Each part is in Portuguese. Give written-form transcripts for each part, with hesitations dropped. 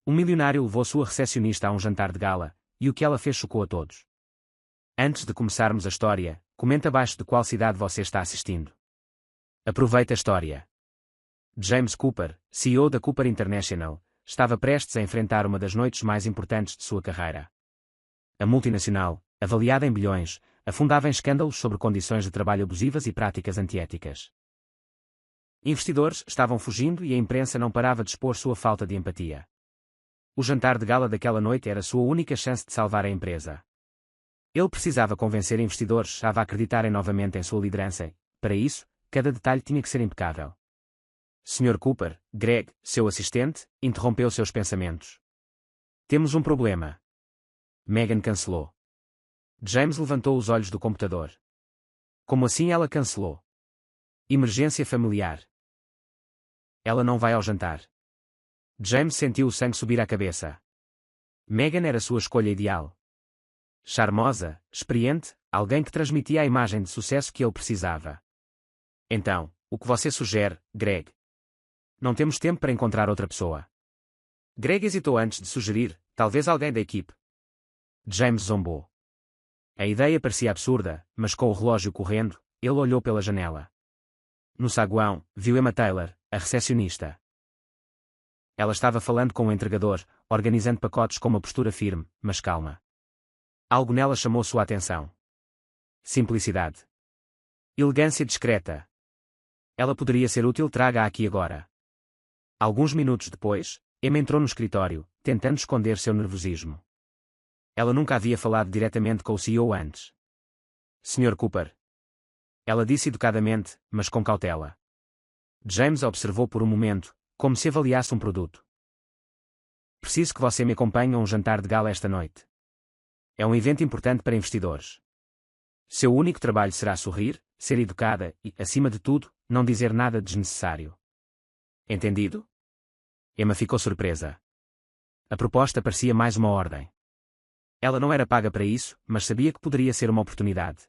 Um milionário levou sua recepcionista a um jantar de gala, e o que ela fez chocou a todos. Antes de começarmos a história, comenta abaixo de qual cidade você está assistindo. Aproveita a história. James Cooper, CEO da Cooper International, estava prestes a enfrentar uma das noites mais importantes de sua carreira. A multinacional, avaliada em bilhões, afundava em escândalos sobre condições de trabalho abusivas e práticas antiéticas. Investidores estavam fugindo e a imprensa não parava de expor sua falta de empatia. O jantar de gala daquela noite era sua única chance de salvar a empresa. Ele precisava convencer investidores a acreditarem novamente em sua liderança e, para isso, cada detalhe tinha que ser impecável. Sr. Cooper, Greg, seu assistente, interrompeu seus pensamentos. Temos um problema. Megan cancelou. James levantou os olhos do computador. Como assim ela cancelou? Emergência familiar. Ela não vai ao jantar. James sentiu o sangue subir à cabeça. Megan era sua escolha ideal. Charmosa, experiente, alguém que transmitia a imagem de sucesso que ele precisava. Então, o que você sugere, Greg? Não temos tempo para encontrar outra pessoa. Greg hesitou antes de sugerir, talvez alguém da equipe. James zombou. A ideia parecia absurda, mas com o relógio correndo, ele olhou pela janela. No saguão, viu Emma Taylor, a recepcionista. Ela estava falando com o entregador, organizando pacotes com uma postura firme, mas calma. Algo nela chamou sua atenção. Simplicidade. Elegância discreta. Ela poderia ser útil, traga-a aqui agora. Alguns minutos depois, Emma entrou no escritório, tentando esconder seu nervosismo. Ela nunca havia falado diretamente com o CEO antes. Sr. Cooper. Ela disse educadamente, mas com cautela. James a observou por um momento, como se avaliasse um produto. Preciso que você me acompanhe a um jantar de gala esta noite. É um evento importante para investidores. Seu único trabalho será sorrir, ser educada e, acima de tudo, não dizer nada desnecessário. Entendido? Emma ficou surpresa. A proposta parecia mais uma ordem. Ela não era paga para isso, mas sabia que poderia ser uma oportunidade.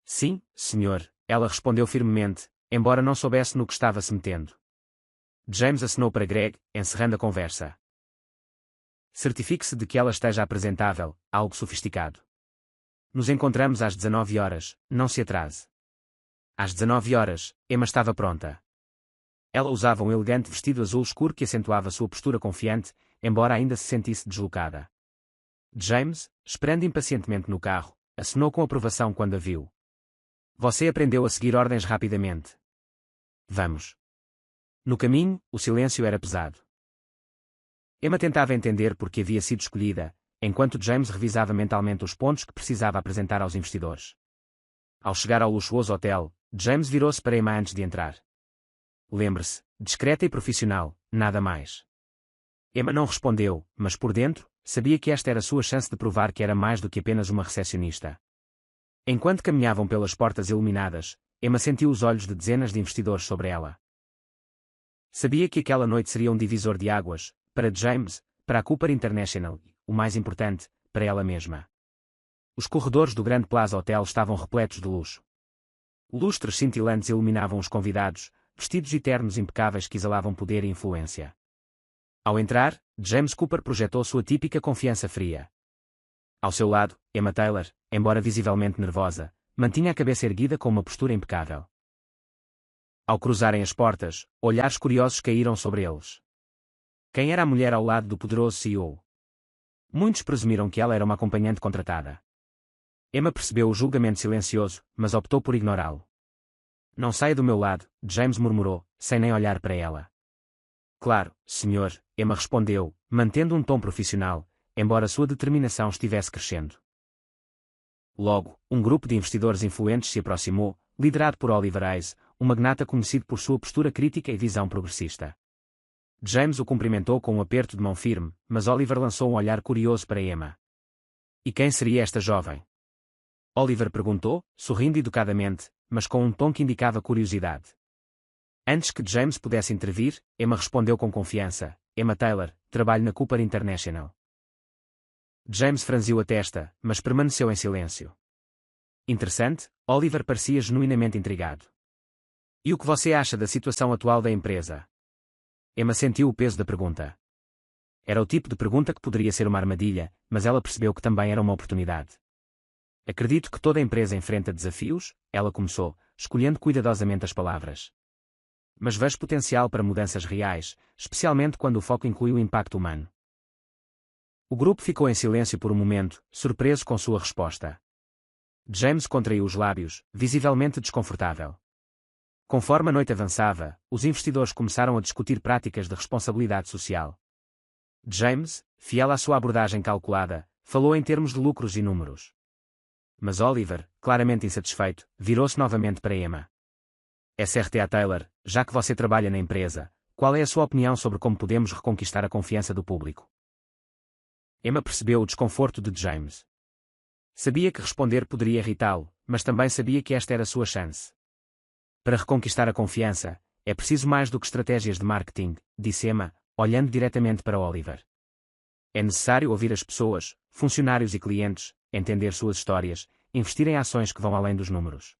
Sim, senhor, ela respondeu firmemente, embora não soubesse no que estava se metendo. James acenou para Greg, encerrando a conversa. Certifique-se de que ela esteja apresentável, algo sofisticado. Nos encontramos às 19 horas, não se atrase. Às 19 horas, Emma estava pronta. Ela usava um elegante vestido azul escuro que acentuava sua postura confiante, embora ainda se sentisse deslocada. James, esperando impacientemente no carro, acenou com aprovação quando a viu. Você aprendeu a seguir ordens rapidamente. Vamos. No caminho, o silêncio era pesado. Emma tentava entender por que havia sido escolhida, enquanto James revisava mentalmente os pontos que precisava apresentar aos investidores. Ao chegar ao luxuoso hotel, James virou-se para Emma antes de entrar. Lembre-se, discreta e profissional, nada mais. Emma não respondeu, mas por dentro, sabia que esta era sua chance de provar que era mais do que apenas uma recepcionista. Enquanto caminhavam pelas portas iluminadas, Emma sentiu os olhos de dezenas de investidores sobre ela. Sabia que aquela noite seria um divisor de águas, para James, para a Cooper International e, o mais importante, para ela mesma. Os corredores do Grand Plaza Hotel estavam repletos de luxo. Lustres cintilantes iluminavam os convidados, vestidos e ternos impecáveis que exalavam poder e influência. Ao entrar, James Cooper projetou sua típica confiança fria. Ao seu lado, Emma Taylor, embora visivelmente nervosa, mantinha a cabeça erguida com uma postura impecável. Ao cruzarem as portas, olhares curiosos caíram sobre eles. Quem era a mulher ao lado do poderoso CEO? Muitos presumiram que ela era uma acompanhante contratada. Emma percebeu o julgamento silencioso, mas optou por ignorá-lo. Não saia do meu lado, James murmurou, sem nem olhar para ela. Claro, senhor, Emma respondeu, mantendo um tom profissional, embora sua determinação estivesse crescendo. Logo, um grupo de investidores influentes se aproximou, liderado por Oliver Hayes, um magnata conhecido por sua postura crítica e visão progressista. James o cumprimentou com um aperto de mão firme, mas Oliver lançou um olhar curioso para Emma. E quem seria esta jovem? Oliver perguntou, sorrindo educadamente, mas com um tom que indicava curiosidade. Antes que James pudesse intervir, Emma respondeu com confiança, Emma Taylor, trabalho na Cooper International. James franziu a testa, mas permaneceu em silêncio. Interessante, Oliver parecia genuinamente intrigado. E o que você acha da situação atual da empresa? Emma sentiu o peso da pergunta. Era o tipo de pergunta que poderia ser uma armadilha, mas ela percebeu que também era uma oportunidade. Acredito que toda empresa enfrenta desafios, ela começou, escolhendo cuidadosamente as palavras. Mas vejo potencial para mudanças reais, especialmente quando o foco inclui o impacto humano. O grupo ficou em silêncio por um momento, surpreso com sua resposta. James contraiu os lábios, visivelmente desconfortável. Conforme a noite avançava, os investidores começaram a discutir práticas de responsabilidade social. James, fiel à sua abordagem calculada, falou em termos de lucros e números. Mas Oliver, claramente insatisfeito, virou-se novamente para Emma. Sr. Taylor, já que você trabalha na empresa, qual é a sua opinião sobre como podemos reconquistar a confiança do público? Emma percebeu o desconforto de James. Sabia que responder poderia irritá-lo, mas também sabia que esta era a sua chance. Para reconquistar a confiança, é preciso mais do que estratégias de marketing, disse Emma, olhando diretamente para Oliver. É necessário ouvir as pessoas, funcionários e clientes, entender suas histórias, investir em ações que vão além dos números.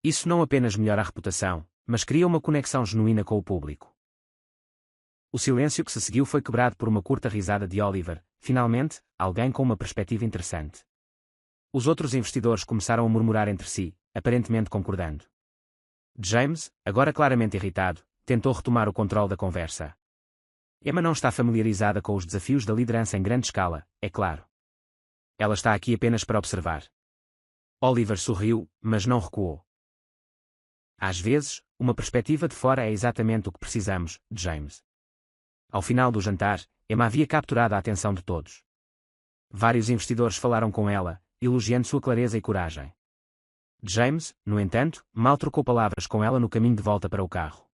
Isso não apenas melhora a reputação, mas cria uma conexão genuína com o público. O silêncio que se seguiu foi quebrado por uma curta risada de Oliver, finalmente, alguém com uma perspectiva interessante. Os outros investidores começaram a murmurar entre si, aparentemente concordando. James, agora claramente irritado, tentou retomar o controle da conversa. Emma não está familiarizada com os desafios da liderança em grande escala, é claro. Ela está aqui apenas para observar. Oliver sorriu, mas não recuou. Às vezes, uma perspectiva de fora é exatamente o que precisamos, James. Ao final do jantar, Emma havia capturado a atenção de todos. Vários investidores falaram com ela, elogiando sua clareza e coragem. James, no entanto, mal trocou palavras com ela no caminho de volta para o carro.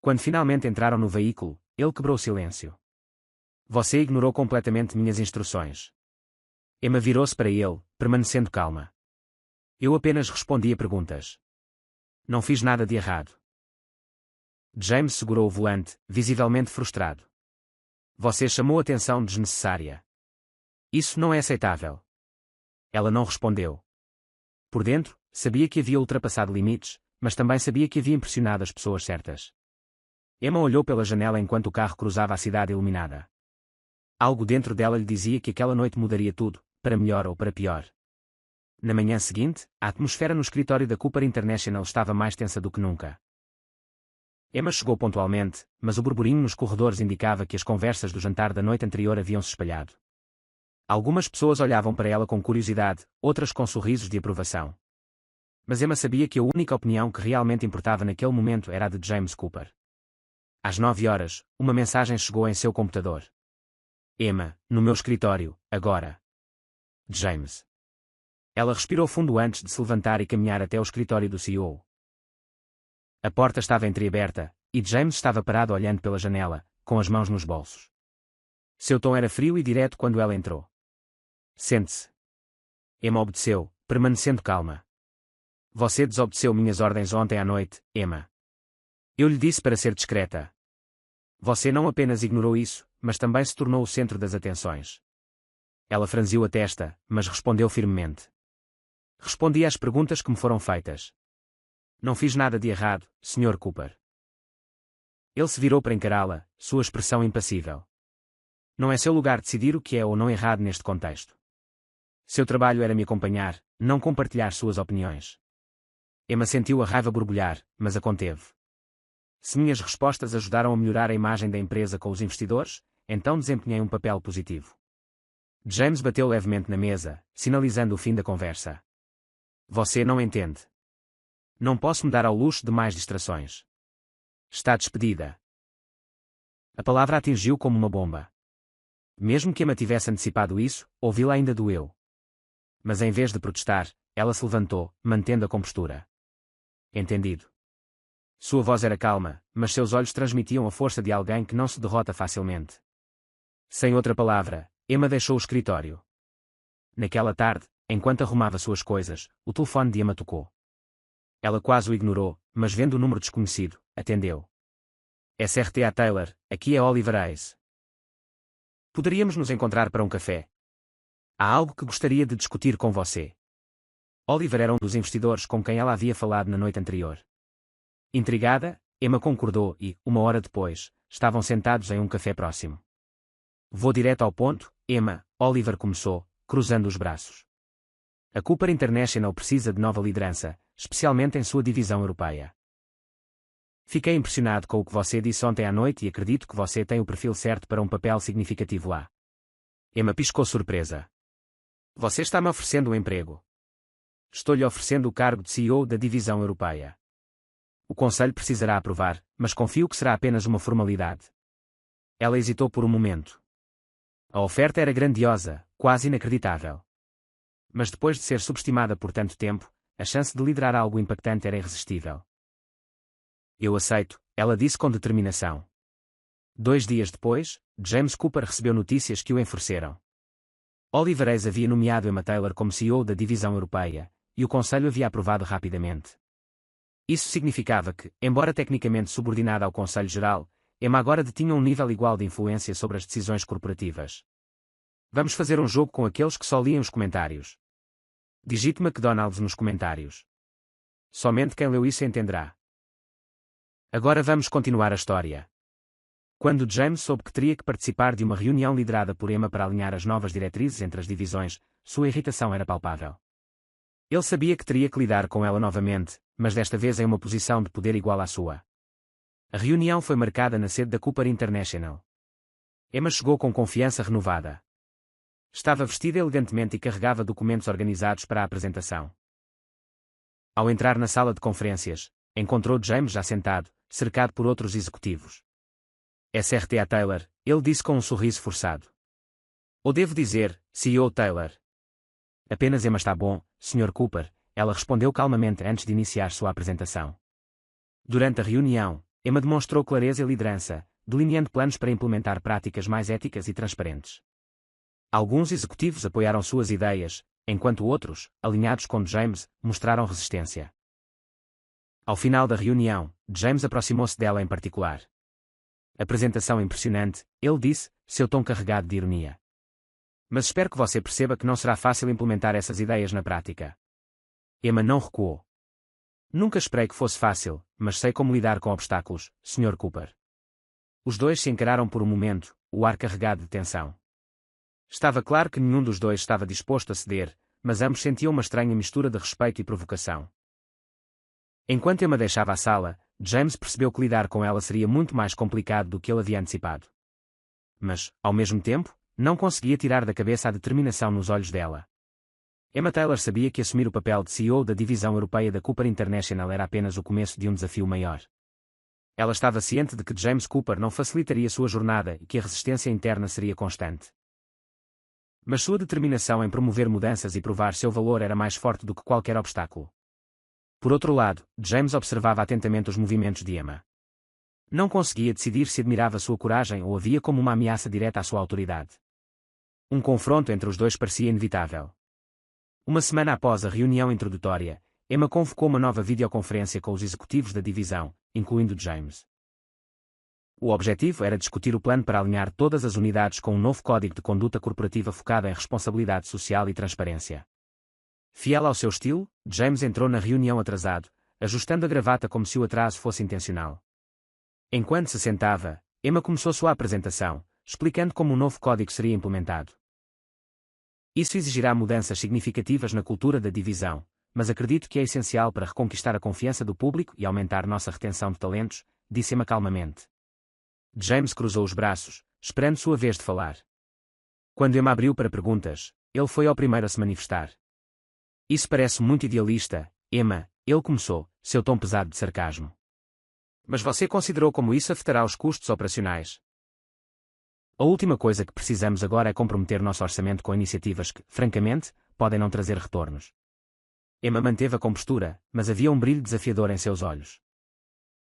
Quando finalmente entraram no veículo, ele quebrou o silêncio. Você ignorou completamente minhas instruções. Emma virou-se para ele, permanecendo calma. Eu apenas respondi a perguntas. Não fiz nada de errado. James segurou o volante, visivelmente frustrado. Você chamou atenção desnecessária. Isso não é aceitável. Ela não respondeu. Por dentro, sabia que havia ultrapassado limites, mas também sabia que havia impressionado as pessoas certas. Emma olhou pela janela enquanto o carro cruzava a cidade iluminada. Algo dentro dela lhe dizia que aquela noite mudaria tudo, para melhor ou para pior. Na manhã seguinte, a atmosfera no escritório da Cooper International estava mais tensa do que nunca. Emma chegou pontualmente, mas o burburinho nos corredores indicava que as conversas do jantar da noite anterior haviam se espalhado. Algumas pessoas olhavam para ela com curiosidade, outras com sorrisos de aprovação. Mas Emma sabia que a única opinião que realmente importava naquele momento era a de James Cooper. Às 9 horas, uma mensagem chegou em seu computador. Emma, no meu escritório, agora. James. Ela respirou fundo antes de se levantar e caminhar até o escritório do CEO. A porta estava entreaberta, e James estava parado olhando pela janela, com as mãos nos bolsos. Seu tom era frio e direto quando ela entrou. Sente-se. Emma obedeceu, permanecendo calma. Você desobedeceu minhas ordens ontem à noite, Emma. Eu lhe disse para ser discreta. Você não apenas ignorou isso, mas também se tornou o centro das atenções. Ela franziu a testa, mas respondeu firmemente. Respondi às perguntas que me foram feitas. Não fiz nada de errado, Sr. Cooper. Ele se virou para encará-la, sua expressão impassível. Não é seu lugar decidir o que é ou não errado neste contexto. Seu trabalho era me acompanhar, não compartilhar suas opiniões. Emma sentiu a raiva borbulhar, mas a conteve. Se minhas respostas ajudaram a melhorar a imagem da empresa com os investidores, então desempenhei um papel positivo. James bateu levemente na mesa, sinalizando o fim da conversa. Você não entende. Não posso me dar ao luxo de mais distrações. Está despedida. A palavra atingiu como uma bomba. Mesmo que Emma tivesse antecipado isso, ouvi-la ainda doeu. Mas em vez de protestar, ela se levantou, mantendo a compostura. Entendido. Sua voz era calma, mas seus olhos transmitiam a força de alguém que não se derrota facilmente. Sem outra palavra, Emma deixou o escritório. Naquela tarde, enquanto arrumava suas coisas, o telefone de Emma tocou. Ela quase o ignorou, mas vendo o número desconhecido, atendeu. Sr. Taylor, aqui é Oliver Hayes. Poderíamos nos encontrar para um café. Há algo que gostaria de discutir com você. Oliver era um dos investidores com quem ela havia falado na noite anterior. Intrigada, Emma concordou e, 1 hora depois, estavam sentados em um café próximo. Vou direto ao ponto, Emma, Oliver começou, cruzando os braços. A Cooper International precisa de nova liderança, especialmente em sua divisão europeia. Fiquei impressionado com o que você disse ontem à noite e acredito que você tem o perfil certo para um papel significativo lá. Emma piscou surpresa. Você está me oferecendo um emprego. Estou-lhe oferecendo o cargo de CEO da divisão europeia. O conselho precisará aprovar, mas confio que será apenas uma formalidade. Ela hesitou por um momento. A oferta era grandiosa, quase inacreditável. Mas depois de ser subestimada por tanto tempo, a chance de liderar algo impactante era irresistível. Eu aceito, ela disse com determinação. 2 dias depois, James Cooper recebeu notícias que o enfureceram. Oliver Hayes havia nomeado Emma Taylor como CEO da divisão europeia, e o conselho havia aprovado rapidamente. Isso significava que, embora tecnicamente subordinada ao Conselho Geral, Emma agora detinha um nível igual de influência sobre as decisões corporativas. Vamos fazer um jogo com aqueles que só liam os comentários. Digite McDonald's nos comentários. Somente quem leu isso entenderá. Agora vamos continuar a história. Quando James soube que teria que participar de uma reunião liderada por Emma para alinhar as novas diretrizes entre as divisões, sua irritação era palpável. Ele sabia que teria que lidar com ela novamente, mas desta vez em uma posição de poder igual à sua. A reunião foi marcada na sede da Cooper International. Emma chegou com confiança renovada. Estava vestida elegantemente e carregava documentos organizados para a apresentação. Ao entrar na sala de conferências, encontrou James já sentado, cercado por outros executivos. Sr.T.A. Taylor, ele disse com um sorriso forçado. Ou devo dizer, CEO Taylor. Apenas Emma está bom, Sr. Cooper, ela respondeu calmamente antes de iniciar sua apresentação. Durante a reunião, Emma demonstrou clareza e liderança, delineando planos para implementar práticas mais éticas e transparentes. Alguns executivos apoiaram suas ideias, enquanto outros, alinhados com James, mostraram resistência. Ao final da reunião, James aproximou-se dela em particular. Apresentação impressionante, ele disse, seu tom carregado de ironia. Mas espero que você perceba que não será fácil implementar essas ideias na prática. Emma não recuou. Nunca esperei que fosse fácil, mas sei como lidar com obstáculos, Sr. Cooper. Os dois se encararam por um momento, o ar carregado de tensão. Estava claro que nenhum dos dois estava disposto a ceder, mas ambos sentiam uma estranha mistura de respeito e provocação. Enquanto Emma deixava a sala, James percebeu que lidar com ela seria muito mais complicado do que ele havia antecipado. Mas, ao mesmo tempo, não conseguia tirar da cabeça a determinação nos olhos dela. Emma Taylor sabia que assumir o papel de CEO da divisão europeia da Cooper International era apenas o começo de um desafio maior. Ela estava ciente de que James Cooper não facilitaria sua jornada e que a resistência interna seria constante. Mas sua determinação em promover mudanças e provar seu valor era mais forte do que qualquer obstáculo. Por outro lado, James observava atentamente os movimentos de Emma. Não conseguia decidir se admirava sua coragem ou a via como uma ameaça direta à sua autoridade. Um confronto entre os dois parecia inevitável. Uma semana após a reunião introdutória, Emma convocou uma nova videoconferência com os executivos da divisão, incluindo James. O objetivo era discutir o plano para alinhar todas as unidades com um novo código de conduta corporativa focado em responsabilidade social e transparência. Fiel ao seu estilo, James entrou na reunião atrasado, ajustando a gravata como se o atraso fosse intencional. Enquanto se sentava, Emma começou sua apresentação, explicando como o novo código seria implementado. Isso exigirá mudanças significativas na cultura da divisão, mas acredito que é essencial para reconquistar a confiança do público e aumentar nossa retenção de talentos, disse Emma calmamente. James cruzou os braços, esperando sua vez de falar. Quando Emma abriu para perguntas, ele foi ao primeiro a se manifestar. Isso parece muito idealista, Emma, ele começou, seu tom pesado de sarcasmo. Mas você considerou como isso afetará os custos operacionais? A última coisa que precisamos agora é comprometer nosso orçamento com iniciativas que, francamente, podem não trazer retornos. Emma manteve a compostura, mas havia um brilho desafiador em seus olhos.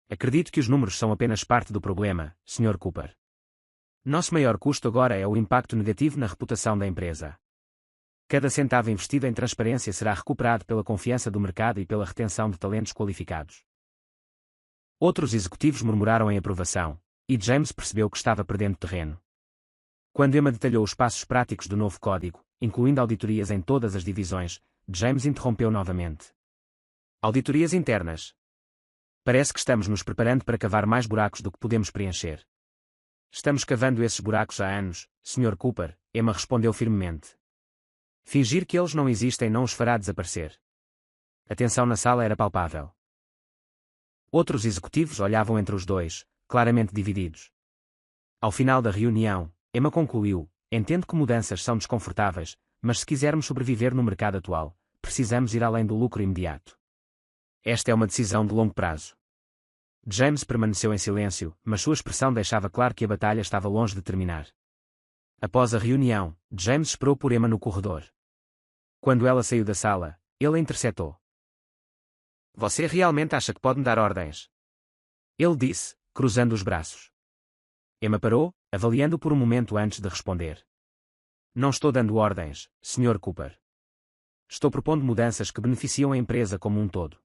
Acredito que os números são apenas parte do problema, Sr. Cooper. Nosso maior custo agora é o impacto negativo na reputação da empresa. Cada centavo investido em transparência será recuperado pela confiança do mercado e pela retenção de talentos qualificados. Outros executivos murmuraram em aprovação, e James percebeu que estava perdendo terreno. Quando Emma detalhou os passos práticos do novo código, incluindo auditorias em todas as divisões, James interrompeu novamente. Auditorias internas. Parece que estamos nos preparando para cavar mais buracos do que podemos preencher. Estamos cavando esses buracos há anos, Sr. Cooper, Emma respondeu firmemente. Fingir que eles não existem não os fará desaparecer. A tensão na sala era palpável. Outros executivos olhavam entre os dois, claramente divididos. Ao final da reunião, Emma concluiu: entendo que mudanças são desconfortáveis, mas se quisermos sobreviver no mercado atual, precisamos ir além do lucro imediato. Esta é uma decisão de longo prazo. James permaneceu em silêncio, mas sua expressão deixava claro que a batalha estava longe de terminar. Após a reunião, James esperou por Emma no corredor. Quando ela saiu da sala, ele a interceptou. Você realmente acha que pode me dar ordens? Ele disse, cruzando os braços. Emma parou, avaliando-o por um momento antes de responder. Não estou dando ordens, Sr. Cooper. Estou propondo mudanças que beneficiam a empresa como um todo.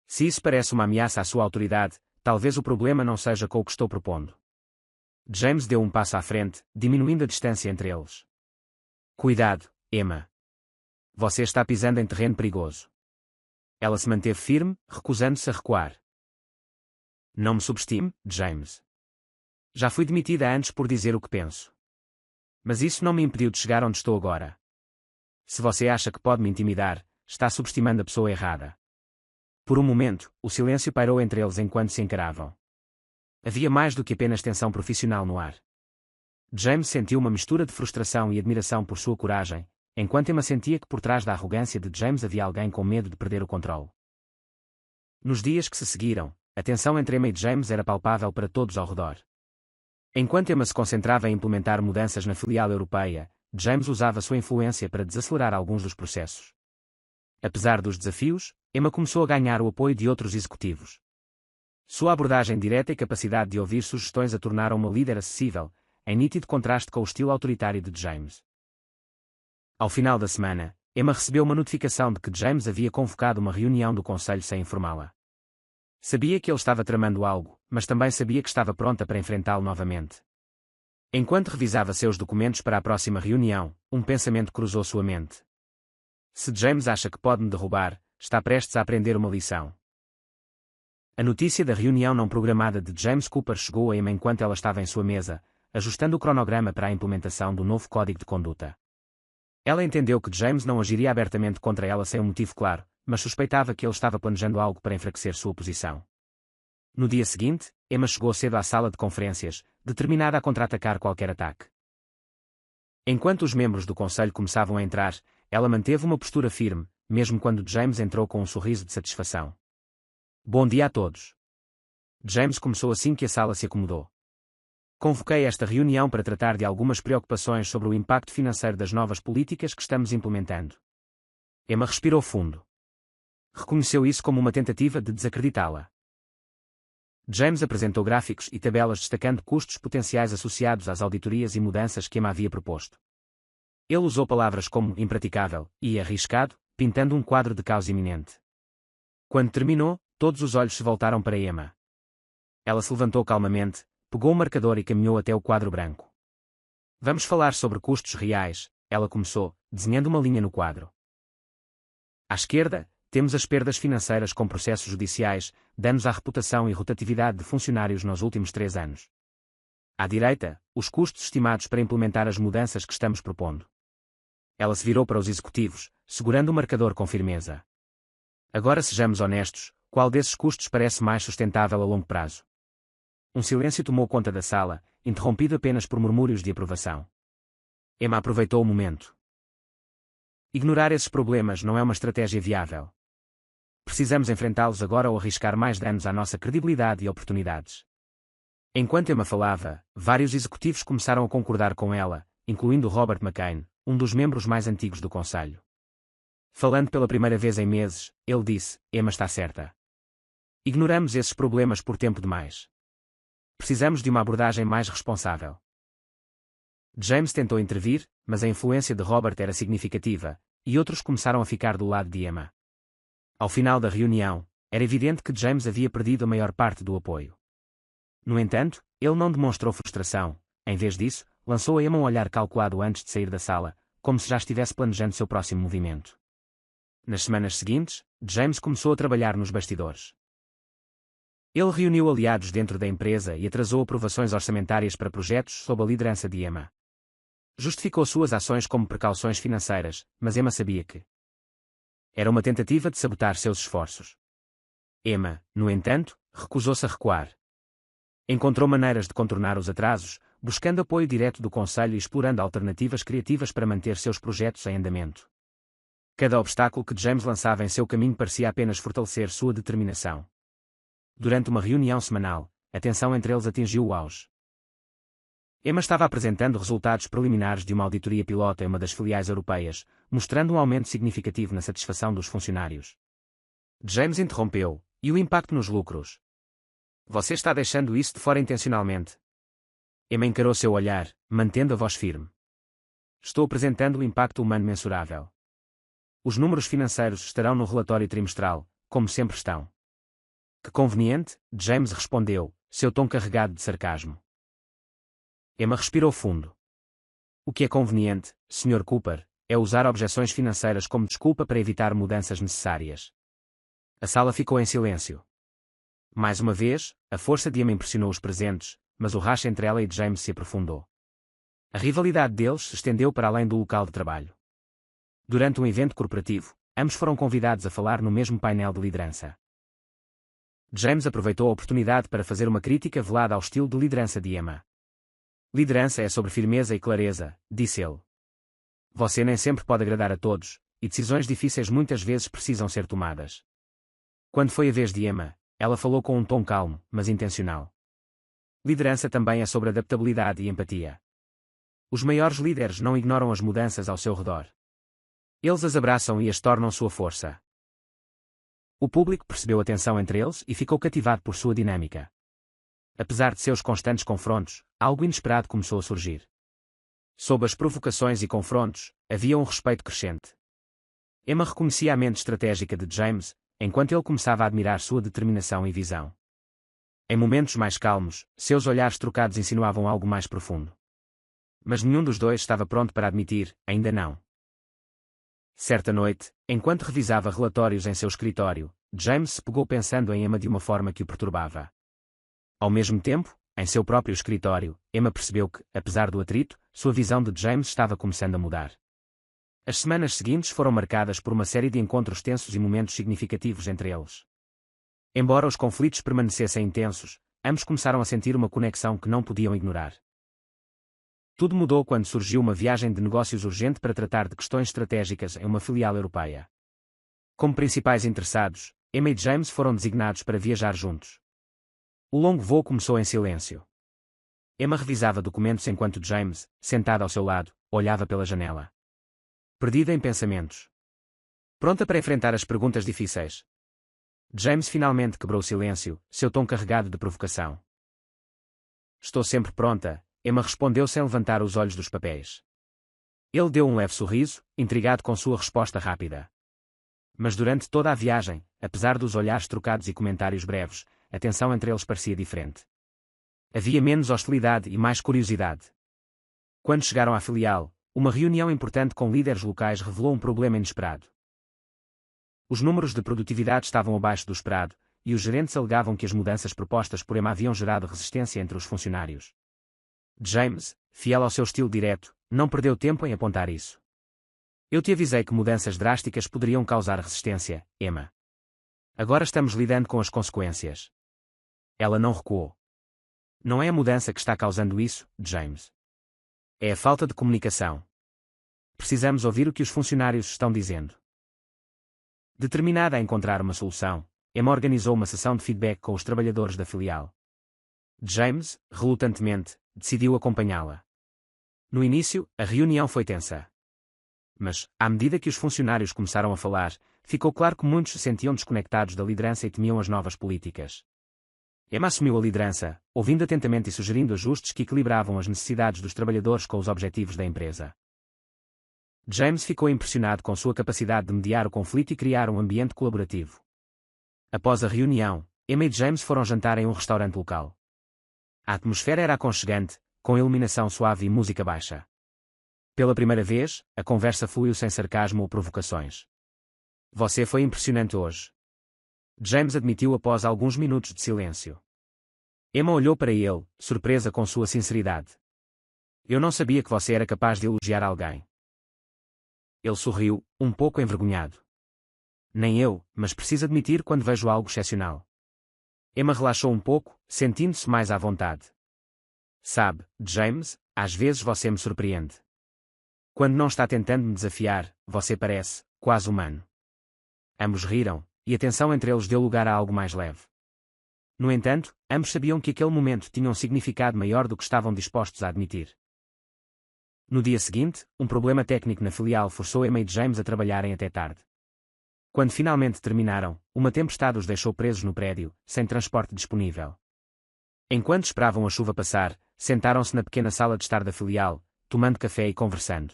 Se isso parece uma ameaça à sua autoridade, talvez o problema não seja com o que estou propondo. James deu um passo à frente, diminuindo a distância entre eles. Cuidado, Emma. Você está pisando em terreno perigoso. Ela se manteve firme, recusando-se a recuar. Não me subestime, James. Já fui demitida antes por dizer o que penso. Mas isso não me impediu de chegar onde estou agora. Se você acha que pode me intimidar, está subestimando a pessoa errada. Por um momento, o silêncio pairou entre eles enquanto se encaravam. Havia mais do que apenas tensão profissional no ar. James sentiu uma mistura de frustração e admiração por sua coragem, enquanto Emma sentia que por trás da arrogância de James havia alguém com medo de perder o controle. Nos dias que se seguiram, a tensão entre Emma e James era palpável para todos ao redor. Enquanto Emma se concentrava em implementar mudanças na filial europeia, James usava sua influência para desacelerar alguns dos processos. Apesar dos desafios, Emma começou a ganhar o apoio de outros executivos. Sua abordagem direta e capacidade de ouvir sugestões a tornaram uma líder acessível, em nítido contraste com o estilo autoritário de James. Ao final da semana, Emma recebeu uma notificação de que James havia convocado uma reunião do conselho sem informá-la. Sabia que ele estava tramando algo, mas também sabia que estava pronta para enfrentá-lo novamente. Enquanto revisava seus documentos para a próxima reunião, um pensamento cruzou sua mente. Se James acha que pode me derrubar, está prestes a aprender uma lição. A notícia da reunião não programada de James Cooper chegou a Emma enquanto ela estava em sua mesa, ajustando o cronograma para a implementação do novo código de conduta. Ela entendeu que James não agiria abertamente contra ela sem um motivo claro, mas suspeitava que ele estava planejando algo para enfraquecer sua posição. No dia seguinte, Emma chegou cedo à sala de conferências, determinada a contra-atacar qualquer ataque. Enquanto os membros do conselho começavam a entrar, ela manteve uma postura firme, mesmo quando James entrou com um sorriso de satisfação. Bom dia a todos. James começou assim que a sala se acomodou. Convoquei esta reunião para tratar de algumas preocupações sobre o impacto financeiro das novas políticas que estamos implementando. Emma respirou fundo. Reconheceu isso como uma tentativa de desacreditá-la. James apresentou gráficos e tabelas destacando custos potenciais associados às auditorias e mudanças que Emma havia proposto. Ele usou palavras como impraticável e arriscado, pintando um quadro de caos iminente. Quando terminou, todos os olhos se voltaram para Emma. Ela se levantou calmamente, pegou o marcador e caminhou até o quadro branco. Vamos falar sobre custos reais, ela começou, desenhando uma linha no quadro. À esquerda, temos as perdas financeiras com processos judiciais, danos à reputação e rotatividade de funcionários nos últimos 3 anos. À direita, os custos estimados para implementar as mudanças que estamos propondo. Ela se virou para os executivos, segurando o marcador com firmeza. Agora sejamos honestos, qual desses custos parece mais sustentável a longo prazo? Um silêncio tomou conta da sala, interrompido apenas por murmúrios de aprovação. Emma aproveitou o momento. Ignorar esses problemas não é uma estratégia viável. Precisamos enfrentá-los agora ou arriscar mais danos à nossa credibilidade e oportunidades. Enquanto Emma falava, vários executivos começaram a concordar com ela, incluindo Robert McCain, um dos membros mais antigos do conselho. Falando pela primeira vez em meses, ele disse: Emma está certa. Ignoramos esses problemas por tempo demais. Precisamos de uma abordagem mais responsável. James tentou intervir, mas a influência de Robert era significativa, e outros começaram a ficar do lado de Emma. Ao final da reunião, era evidente que James havia perdido a maior parte do apoio. No entanto, ele não demonstrou frustração, em vez disso, lançou a Emma um olhar calculado antes de sair da sala, como se já estivesse planejando seu próximo movimento. Nas semanas seguintes, James começou a trabalhar nos bastidores. Ele reuniu aliados dentro da empresa e atrasou aprovações orçamentárias para projetos sob a liderança de Emma. Justificou suas ações como precauções financeiras, mas Emma sabia que era uma tentativa de sabotar seus esforços. Emma, no entanto, recusou-se a recuar. Encontrou maneiras de contornar os atrasos, buscando apoio direto do Conselho e explorando alternativas criativas para manter seus projetos em andamento. Cada obstáculo que James lançava em seu caminho parecia apenas fortalecer sua determinação. Durante uma reunião semanal, a tensão entre eles atingiu o auge. Emma estava apresentando resultados preliminares de uma auditoria piloto em uma das filiais europeias, mostrando um aumento significativo na satisfação dos funcionários. James interrompeu, e o impacto nos lucros? Você está deixando isso de fora intencionalmente. Emma encarou seu olhar, mantendo a voz firme. Estou apresentando o impacto humano mensurável. Os números financeiros estarão no relatório trimestral, como sempre estão. Que conveniente, James respondeu, seu tom carregado de sarcasmo. Emma respirou fundo. O que é conveniente, Sr. Cooper, é usar objeções financeiras como desculpa para evitar mudanças necessárias. A sala ficou em silêncio. Mais uma vez, a força de Emma impressionou os presentes, mas o racha entre ela e James se aprofundou. A rivalidade deles se estendeu para além do local de trabalho. Durante um evento corporativo, ambos foram convidados a falar no mesmo painel de liderança. James aproveitou a oportunidade para fazer uma crítica velada ao estilo de liderança de Emma. Liderança é sobre firmeza e clareza, disse ele. Você nem sempre pode agradar a todos, e decisões difíceis muitas vezes precisam ser tomadas. Quando foi a vez de Emma, ela falou com um tom calmo, mas intencional. Liderança também é sobre adaptabilidade e empatia. Os maiores líderes não ignoram as mudanças ao seu redor. Eles as abraçam e as tornam sua força. O público percebeu a tensão entre eles e ficou cativado por sua dinâmica. Apesar de seus constantes confrontos, algo inesperado começou a surgir. Sob as provocações e confrontos, havia um respeito crescente. Emma reconhecia a mente estratégica de James, enquanto ele começava a admirar sua determinação e visão. Em momentos mais calmos, seus olhares trocados insinuavam algo mais profundo. Mas nenhum dos dois estava pronto para admitir, ainda não. Certa noite, enquanto revisava relatórios em seu escritório, James se pegou pensando em Emma de uma forma que o perturbava. Ao mesmo tempo, em seu próprio escritório, Emma percebeu que, apesar do atrito, sua visão de James estava começando a mudar. As semanas seguintes foram marcadas por uma série de encontros tensos e momentos significativos entre eles. Embora os conflitos permanecessem intensos, ambos começaram a sentir uma conexão que não podiam ignorar. Tudo mudou quando surgiu uma viagem de negócios urgente para tratar de questões estratégicas em uma filial europeia. Como principais interessados, Emma e James foram designados para viajar juntos. O longo voo começou em silêncio. Emma revisava documentos enquanto James, sentado ao seu lado, olhava pela janela. Perdida em pensamentos. Pronta para enfrentar as perguntas difíceis. James finalmente quebrou o silêncio, seu tom carregado de provocação. Estou sempre pronta, Emma respondeu sem levantar os olhos dos papéis. Ele deu um leve sorriso, intrigado com sua resposta rápida. Mas durante toda a viagem, apesar dos olhares trocados e comentários breves, a tensão entre eles parecia diferente. Havia menos hostilidade e mais curiosidade. Quando chegaram à filial, uma reunião importante com líderes locais revelou um problema inesperado. Os números de produtividade estavam abaixo do esperado, e os gerentes alegavam que as mudanças propostas por Emma haviam gerado resistência entre os funcionários. James, fiel ao seu estilo direto, não perdeu tempo em apontar isso. Eu te avisei que mudanças drásticas poderiam causar resistência, Emma. Agora estamos lidando com as consequências. Ela não recuou. Não é a mudança que está causando isso, James. É a falta de comunicação. Precisamos ouvir o que os funcionários estão dizendo. Determinada a encontrar uma solução, Emma organizou uma sessão de feedback com os trabalhadores da filial. James, relutantemente, decidiu acompanhá-la. No início, a reunião foi tensa. Mas, à medida que os funcionários começaram a falar, ficou claro que muitos se sentiam desconectados da liderança e temiam as novas políticas. Emma assumiu a liderança, ouvindo atentamente e sugerindo ajustes que equilibravam as necessidades dos trabalhadores com os objetivos da empresa. James ficou impressionado com sua capacidade de mediar o conflito e criar um ambiente colaborativo. Após a reunião, Emma e James foram jantar em um restaurante local. A atmosfera era aconchegante, com iluminação suave e música baixa. Pela primeira vez, a conversa fluiu sem sarcasmo ou provocações. Você foi impressionante hoje. James admitiu após alguns minutos de silêncio. Emma olhou para ele, surpresa com sua sinceridade. Eu não sabia que você era capaz de elogiar alguém. Ele sorriu, um pouco envergonhado. Nem eu, mas preciso admitir quando vejo algo excepcional. Emma relaxou um pouco, sentindo-se mais à vontade. Sabe, James, às vezes você me surpreende. Quando não está tentando me desafiar, você parece, quase humano. Ambos riram, e a tensão entre eles deu lugar a algo mais leve. No entanto, ambos sabiam que aquele momento tinha um significado maior do que estavam dispostos a admitir. No dia seguinte, um problema técnico na filial forçou Emma e James a trabalharem até tarde. Quando finalmente terminaram, uma tempestade os deixou presos no prédio, sem transporte disponível. Enquanto esperavam a chuva passar, sentaram-se na pequena sala de estar da filial, tomando café e conversando.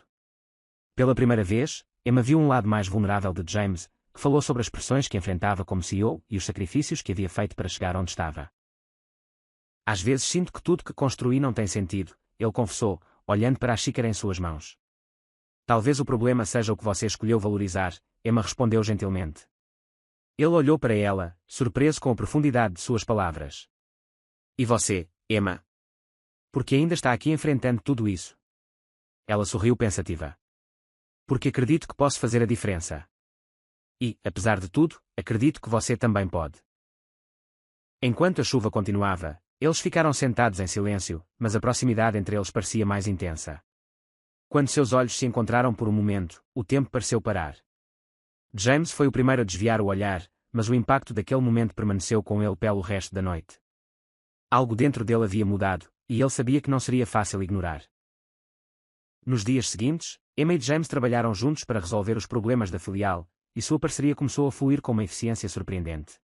Pela primeira vez, Emma viu um lado mais vulnerável de James, que falou sobre as pressões que enfrentava como CEO e os sacrifícios que havia feito para chegar onde estava. Às vezes sinto que tudo que construí não tem sentido, ele confessou, olhando para a xícara em suas mãos. Talvez o problema seja o que você escolheu valorizar, Emma respondeu gentilmente. Ele olhou para ela, surpreso com a profundidade de suas palavras. E você, Emma? Porque ainda está aqui enfrentando tudo isso? Ela sorriu pensativa. Porque acredito que posso fazer a diferença. E, apesar de tudo, acredito que você também pode. Enquanto a chuva continuava, eles ficaram sentados em silêncio, mas a proximidade entre eles parecia mais intensa. Quando seus olhos se encontraram por um momento, o tempo pareceu parar. James foi o primeiro a desviar o olhar, mas o impacto daquele momento permaneceu com ele pelo resto da noite. Algo dentro dele havia mudado, e ele sabia que não seria fácil ignorar. Nos dias seguintes, Emma e James trabalharam juntos para resolver os problemas da filial, e sua parceria começou a fluir com uma eficiência surpreendente.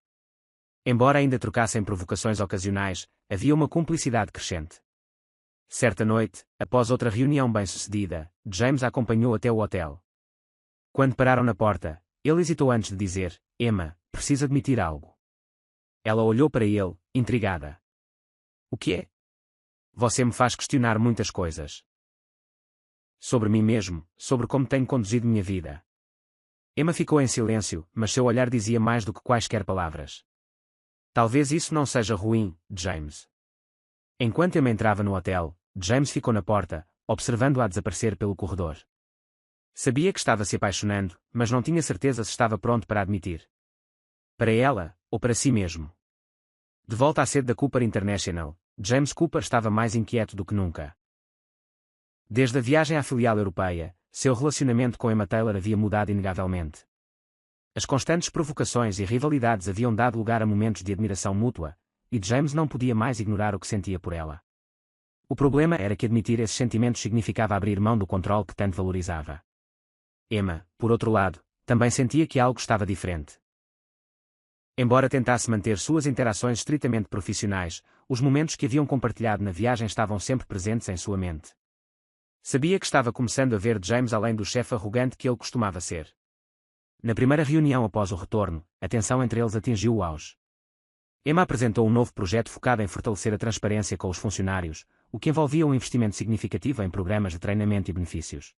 Embora ainda trocassem provocações ocasionais, havia uma cumplicidade crescente. Certa noite, após outra reunião bem-sucedida, James a acompanhou até o hotel. Quando pararam na porta, ele hesitou antes de dizer, Emma, preciso admitir algo. Ela olhou para ele, intrigada. O que é? Você me faz questionar muitas coisas. Sobre mim mesmo, sobre como tenho conduzido minha vida. Emma ficou em silêncio, mas seu olhar dizia mais do que quaisquer palavras. Talvez isso não seja ruim, James. Enquanto Emma entrava no hotel, James ficou na porta, observando-a desaparecer pelo corredor. Sabia que estava se apaixonando, mas não tinha certeza se estava pronto para admitir. Para ela, ou para si mesmo. De volta à sede da Cooper International, James Cooper estava mais inquieto do que nunca. Desde a viagem à filial europeia, seu relacionamento com Emma Taylor havia mudado inegavelmente. As constantes provocações e rivalidades haviam dado lugar a momentos de admiração mútua, e James não podia mais ignorar o que sentia por ela. O problema era que admitir esses sentimentos significava abrir mão do controle que tanto valorizava. Emma, por outro lado, também sentia que algo estava diferente. Embora tentasse manter suas interações estritamente profissionais, os momentos que haviam compartilhado na viagem estavam sempre presentes em sua mente. Sabia que estava começando a ver James além do chefe arrogante que ele costumava ser. Na primeira reunião após o retorno, a tensão entre eles atingiu o auge. Emma apresentou um novo projeto focado em fortalecer a transparência com os funcionários, o que envolvia um investimento significativo em programas de treinamento e benefícios.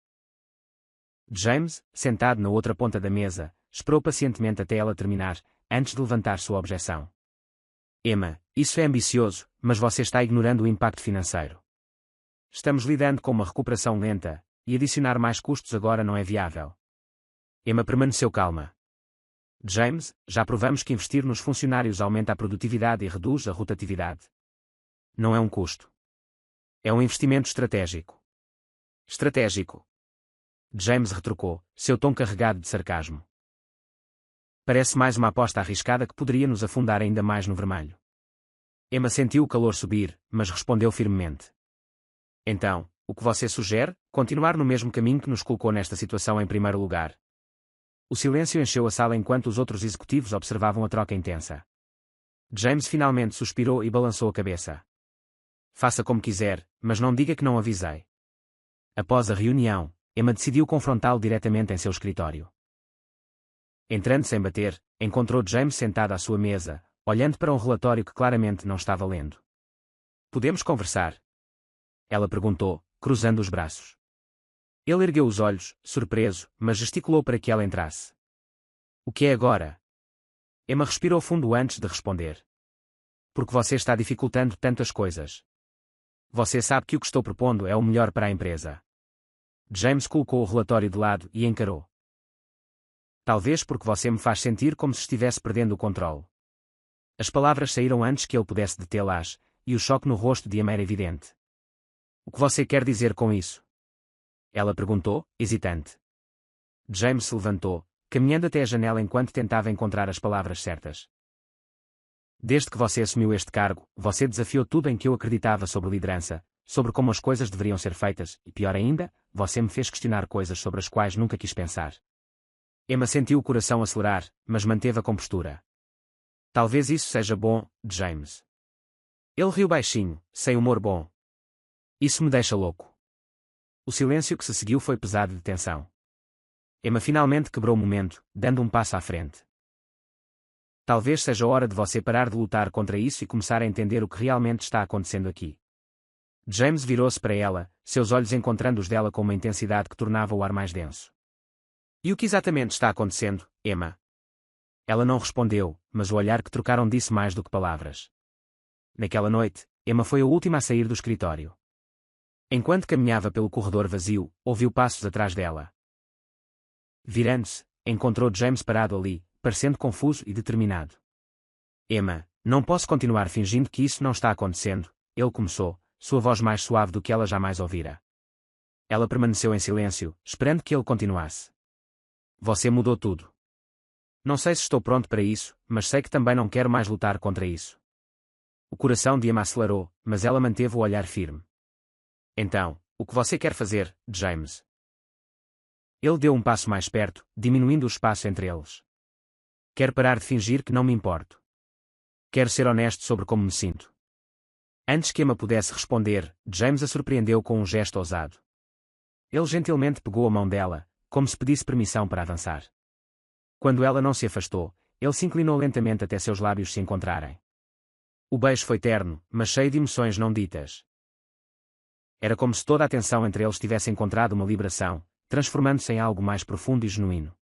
James, sentado na outra ponta da mesa, esperou pacientemente até ela terminar, antes de levantar sua objeção. Emma, isso é ambicioso, mas você está ignorando o impacto financeiro. Estamos lidando com uma recuperação lenta, e adicionar mais custos agora não é viável. Emma permaneceu calma. James, já provamos que investir nos funcionários aumenta a produtividade e reduz a rotatividade. Não é um custo. É um investimento estratégico. Estratégico. James retrucou, seu tom carregado de sarcasmo. Parece mais uma aposta arriscada que poderia nos afundar ainda mais no vermelho. Emma sentiu o calor subir, mas respondeu firmemente. Então, o que você sugere? Continuar no mesmo caminho que nos colocou nesta situação em primeiro lugar. O silêncio encheu a sala enquanto os outros executivos observavam a troca intensa. James finalmente suspirou e balançou a cabeça. Faça como quiser, mas não diga que não avisei. Após a reunião, Emma decidiu confrontá-lo diretamente em seu escritório. Entrando sem bater, encontrou James sentado à sua mesa, olhando para um relatório que claramente não estava lendo. Podemos conversar? Ela perguntou, cruzando os braços. Ele ergueu os olhos, surpreso, mas gesticulou para que ela entrasse. O que é agora? Emma respirou fundo antes de responder. Porque você está dificultando tantas coisas. Você sabe que o que estou propondo é o melhor para a empresa. James colocou o relatório de lado e encarou. Talvez porque você me faz sentir como se estivesse perdendo o controle. As palavras saíram antes que ele pudesse detê-las, e o choque no rosto de Emma era evidente. O que você quer dizer com isso? Ela perguntou, hesitante. James se levantou, caminhando até a janela enquanto tentava encontrar as palavras certas. Desde que você assumiu este cargo, você desafiou tudo em que eu acreditava sobre liderança, sobre como as coisas deveriam ser feitas, e pior ainda, você me fez questionar coisas sobre as quais nunca quis pensar. Emma sentiu o coração acelerar, mas manteve a compostura. Talvez isso seja bom, James. Ele riu baixinho, sem humor bom. Isso me deixa louco. O silêncio que se seguiu foi pesado de tensão. Emma finalmente quebrou o momento, dando um passo à frente. Talvez seja a hora de você parar de lutar contra isso e começar a entender o que realmente está acontecendo aqui. James virou-se para ela, seus olhos encontrando os dela com uma intensidade que tornava o ar mais denso. E o que exatamente está acontecendo, Emma? Ela não respondeu, mas o olhar que trocaram disse mais do que palavras. Naquela noite, Emma foi a última a sair do escritório. Enquanto caminhava pelo corredor vazio, ouviu passos atrás dela. Virando-se, encontrou James parado ali, parecendo confuso e determinado. Emma, não posso continuar fingindo que isso não está acontecendo, ele começou, sua voz mais suave do que ela jamais ouvira. Ela permaneceu em silêncio, esperando que ele continuasse. Você mudou tudo. Não sei se estou pronto para isso, mas sei que também não quero mais lutar contra isso. O coração de Emma acelerou, mas ela manteve o olhar firme. Então, o que você quer fazer, James? Ele deu um passo mais perto, diminuindo o espaço entre eles. Quero parar de fingir que não me importo. Quero ser honesto sobre como me sinto. Antes que Emma pudesse responder, James a surpreendeu com um gesto ousado. Ele gentilmente pegou a mão dela, como se pedisse permissão para avançar. Quando ela não se afastou, ele se inclinou lentamente até seus lábios se encontrarem. O beijo foi terno, mas cheio de emoções não ditas. Era como se toda a tensão entre eles tivesse encontrado uma liberação, transformando-se em algo mais profundo e genuíno.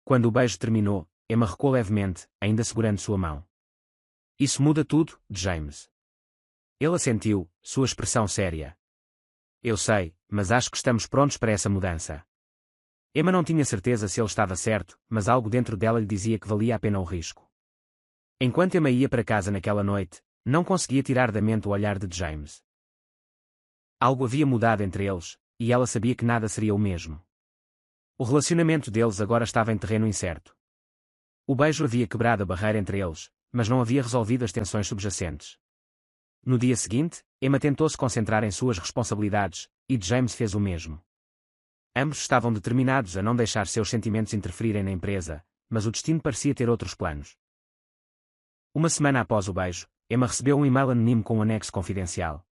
Quando o beijo terminou, Emma recuou levemente, ainda segurando sua mão. Isso muda tudo, James. Ele assentiu, sua expressão séria. Eu sei, mas acho que estamos prontos para essa mudança. Emma não tinha certeza se ele estava certo, mas algo dentro dela lhe dizia que valia a pena o risco. Enquanto Emma ia para casa naquela noite, não conseguia tirar da mente o olhar de James. Algo havia mudado entre eles, e ela sabia que nada seria o mesmo. O relacionamento deles agora estava em terreno incerto. O beijo havia quebrado a barreira entre eles, mas não havia resolvido as tensões subjacentes. No dia seguinte, Emma tentou se concentrar em suas responsabilidades, e James fez o mesmo. Ambos estavam determinados a não deixar seus sentimentos interferirem na empresa, mas o destino parecia ter outros planos. Uma semana após o beijo, Emma recebeu um e-mail anónimo com um anexo confidencial.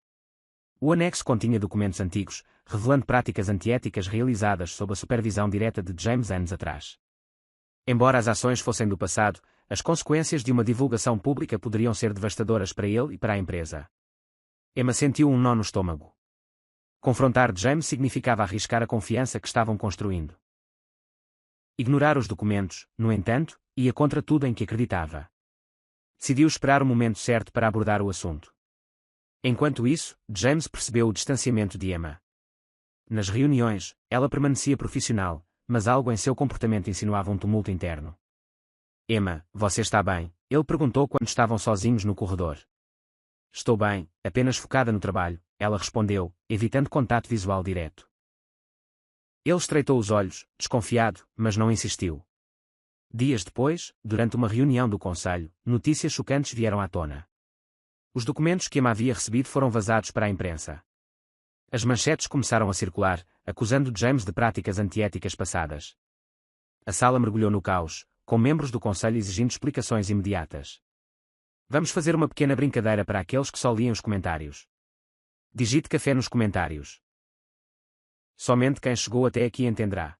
O anexo continha documentos antigos, revelando práticas antiéticas realizadas sob a supervisão direta de James anos atrás. Embora as ações fossem do passado, as consequências de uma divulgação pública poderiam ser devastadoras para ele e para a empresa. Emma sentiu um nó no estômago. Confrontar James significava arriscar a confiança que estavam construindo. Ignorar os documentos, no entanto, ia contra tudo em que acreditava. Decidiu esperar o momento certo para abordar o assunto. Enquanto isso, James percebeu o distanciamento de Emma. Nas reuniões, ela permanecia profissional, mas algo em seu comportamento insinuava um tumulto interno. Emma, você está bem? Ele perguntou quando estavam sozinhos no corredor. Estou bem, apenas focada no trabalho, ela respondeu, evitando contato visual direto. Ele estreitou os olhos, desconfiado, mas não insistiu. Dias depois, durante uma reunião do conselho, notícias chocantes vieram à tona. Os documentos que Emma havia recebido foram vazados para a imprensa. As manchetes começaram a circular, acusando James de práticas antiéticas passadas. A sala mergulhou no caos, com membros do conselho exigindo explicações imediatas. Vamos fazer uma pequena brincadeira para aqueles que só liam os comentários. Digite café nos comentários. Somente quem chegou até aqui entenderá.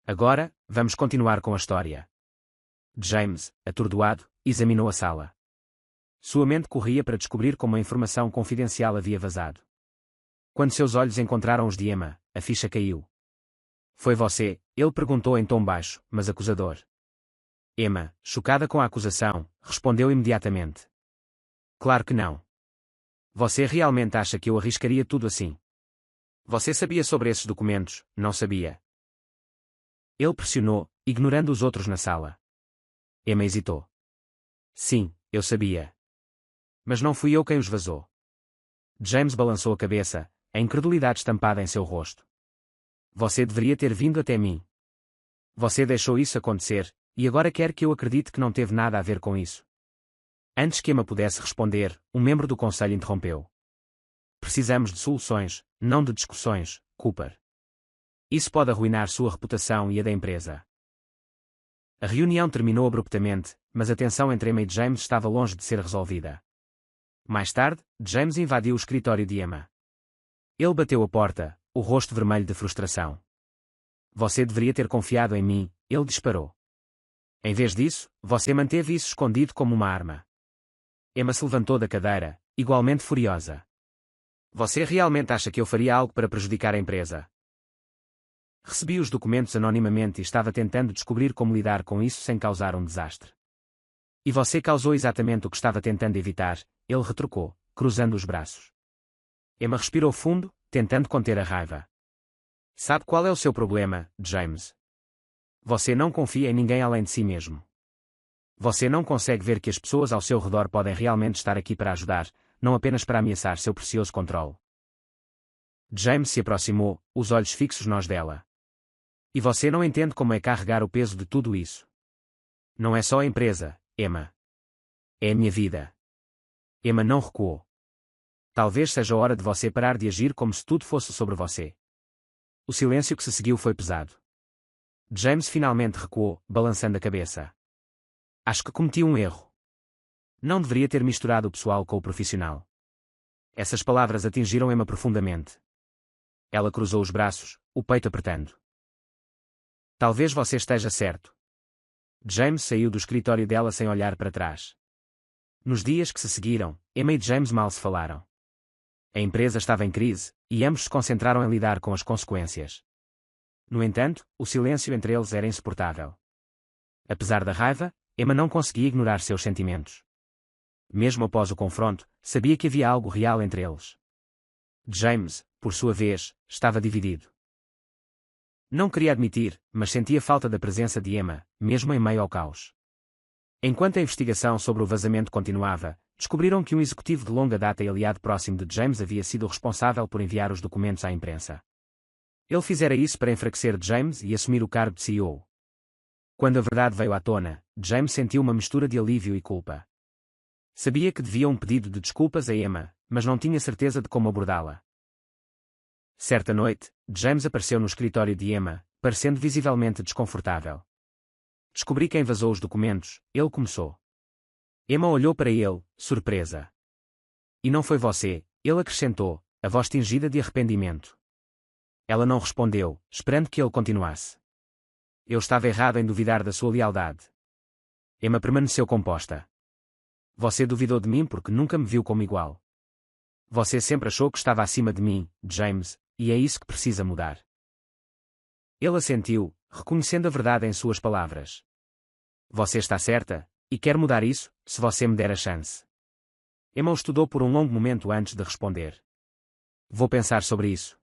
Agora, vamos continuar com a história. James, atordoado, examinou a sala. Sua mente corria para descobrir como a informação confidencial havia vazado. Quando seus olhos encontraram os de Emma, a ficha caiu. Foi você? Ele perguntou em tom baixo, mas acusador. Emma, chocada com a acusação, respondeu imediatamente. Claro que não. Você realmente acha que eu arriscaria tudo assim? Você sabia sobre esses documentos, não sabia? Ele pressionou, ignorando os outros na sala. Emma hesitou. Sim, eu sabia. Mas não fui eu quem os vazou. James balançou a cabeça, a incredulidade estampada em seu rosto. Você deveria ter vindo até mim. Você deixou isso acontecer, e agora quer que eu acredite que não teve nada a ver com isso. Antes que Emma pudesse responder, um membro do conselho interrompeu. Precisamos de soluções, não de discussões, Cooper. Isso pode arruinar sua reputação e a da empresa. A reunião terminou abruptamente, mas a tensão entre Emma e James estava longe de ser resolvida. Mais tarde, James invadiu o escritório de Emma. Ele bateu a porta, o rosto vermelho de frustração. Você deveria ter confiado em mim, ele disparou. Em vez disso, você manteve isso escondido como uma arma. Emma se levantou da cadeira, igualmente furiosa. Você realmente acha que eu faria algo para prejudicar a empresa? Recebi os documentos anonimamente e estava tentando descobrir como lidar com isso sem causar um desastre. E você causou exatamente o que estava tentando evitar, ele retrucou, cruzando os braços. Emma respirou fundo, tentando conter a raiva. Sabe qual é o seu problema, James? Você não confia em ninguém além de si mesmo. Você não consegue ver que as pessoas ao seu redor podem realmente estar aqui para ajudar, não apenas para ameaçar seu precioso controle. James se aproximou, os olhos fixos nos dela. E você não entende como é carregar o peso de tudo isso. Não é só a empresa, Emma. É a minha vida. Emma não recuou. Talvez seja a hora de você parar de agir como se tudo fosse sobre você. O silêncio que se seguiu foi pesado. James finalmente recuou, balançando a cabeça. Acho que cometi um erro. Não deveria ter misturado o pessoal com o profissional. Essas palavras atingiram Emma profundamente. Ela cruzou os braços, o peito apertando. Talvez você esteja certo. James saiu do escritório dela sem olhar para trás. Nos dias que se seguiram, Emma e James mal se falaram. A empresa estava em crise, e ambos se concentraram em lidar com as consequências. No entanto, o silêncio entre eles era insuportável. Apesar da raiva, Emma não conseguia ignorar seus sentimentos. Mesmo após o confronto, sabia que havia algo real entre eles. James, por sua vez, estava dividido. Não queria admitir, mas sentia falta da presença de Emma, mesmo em meio ao caos. Enquanto a investigação sobre o vazamento continuava, descobriram que um executivo de longa data e aliado próximo de James havia sido responsável por enviar os documentos à imprensa. Ele fizera isso para enfraquecer James e assumir o cargo de CEO. Quando a verdade veio à tona, James sentiu uma mistura de alívio e culpa. Sabia que devia um pedido de desculpas a Emma, mas não tinha certeza de como abordá-la. Certa noite, James apareceu no escritório de Emma, parecendo visivelmente desconfortável. Descobri quem vazou os documentos, ele começou. Emma olhou para ele, surpresa. E não foi você, ele acrescentou, a voz tingida de arrependimento. Ela não respondeu, esperando que ele continuasse. Eu estava errado em duvidar da sua lealdade. Emma permaneceu composta. Você duvidou de mim porque nunca me viu como igual. Você sempre achou que estava acima de mim, James, e é isso que precisa mudar. Ele assentiu, reconhecendo a verdade em suas palavras. Você está certa, e quer mudar isso, se você me der a chance. Emma o estudou por um longo momento antes de responder. Vou pensar sobre isso.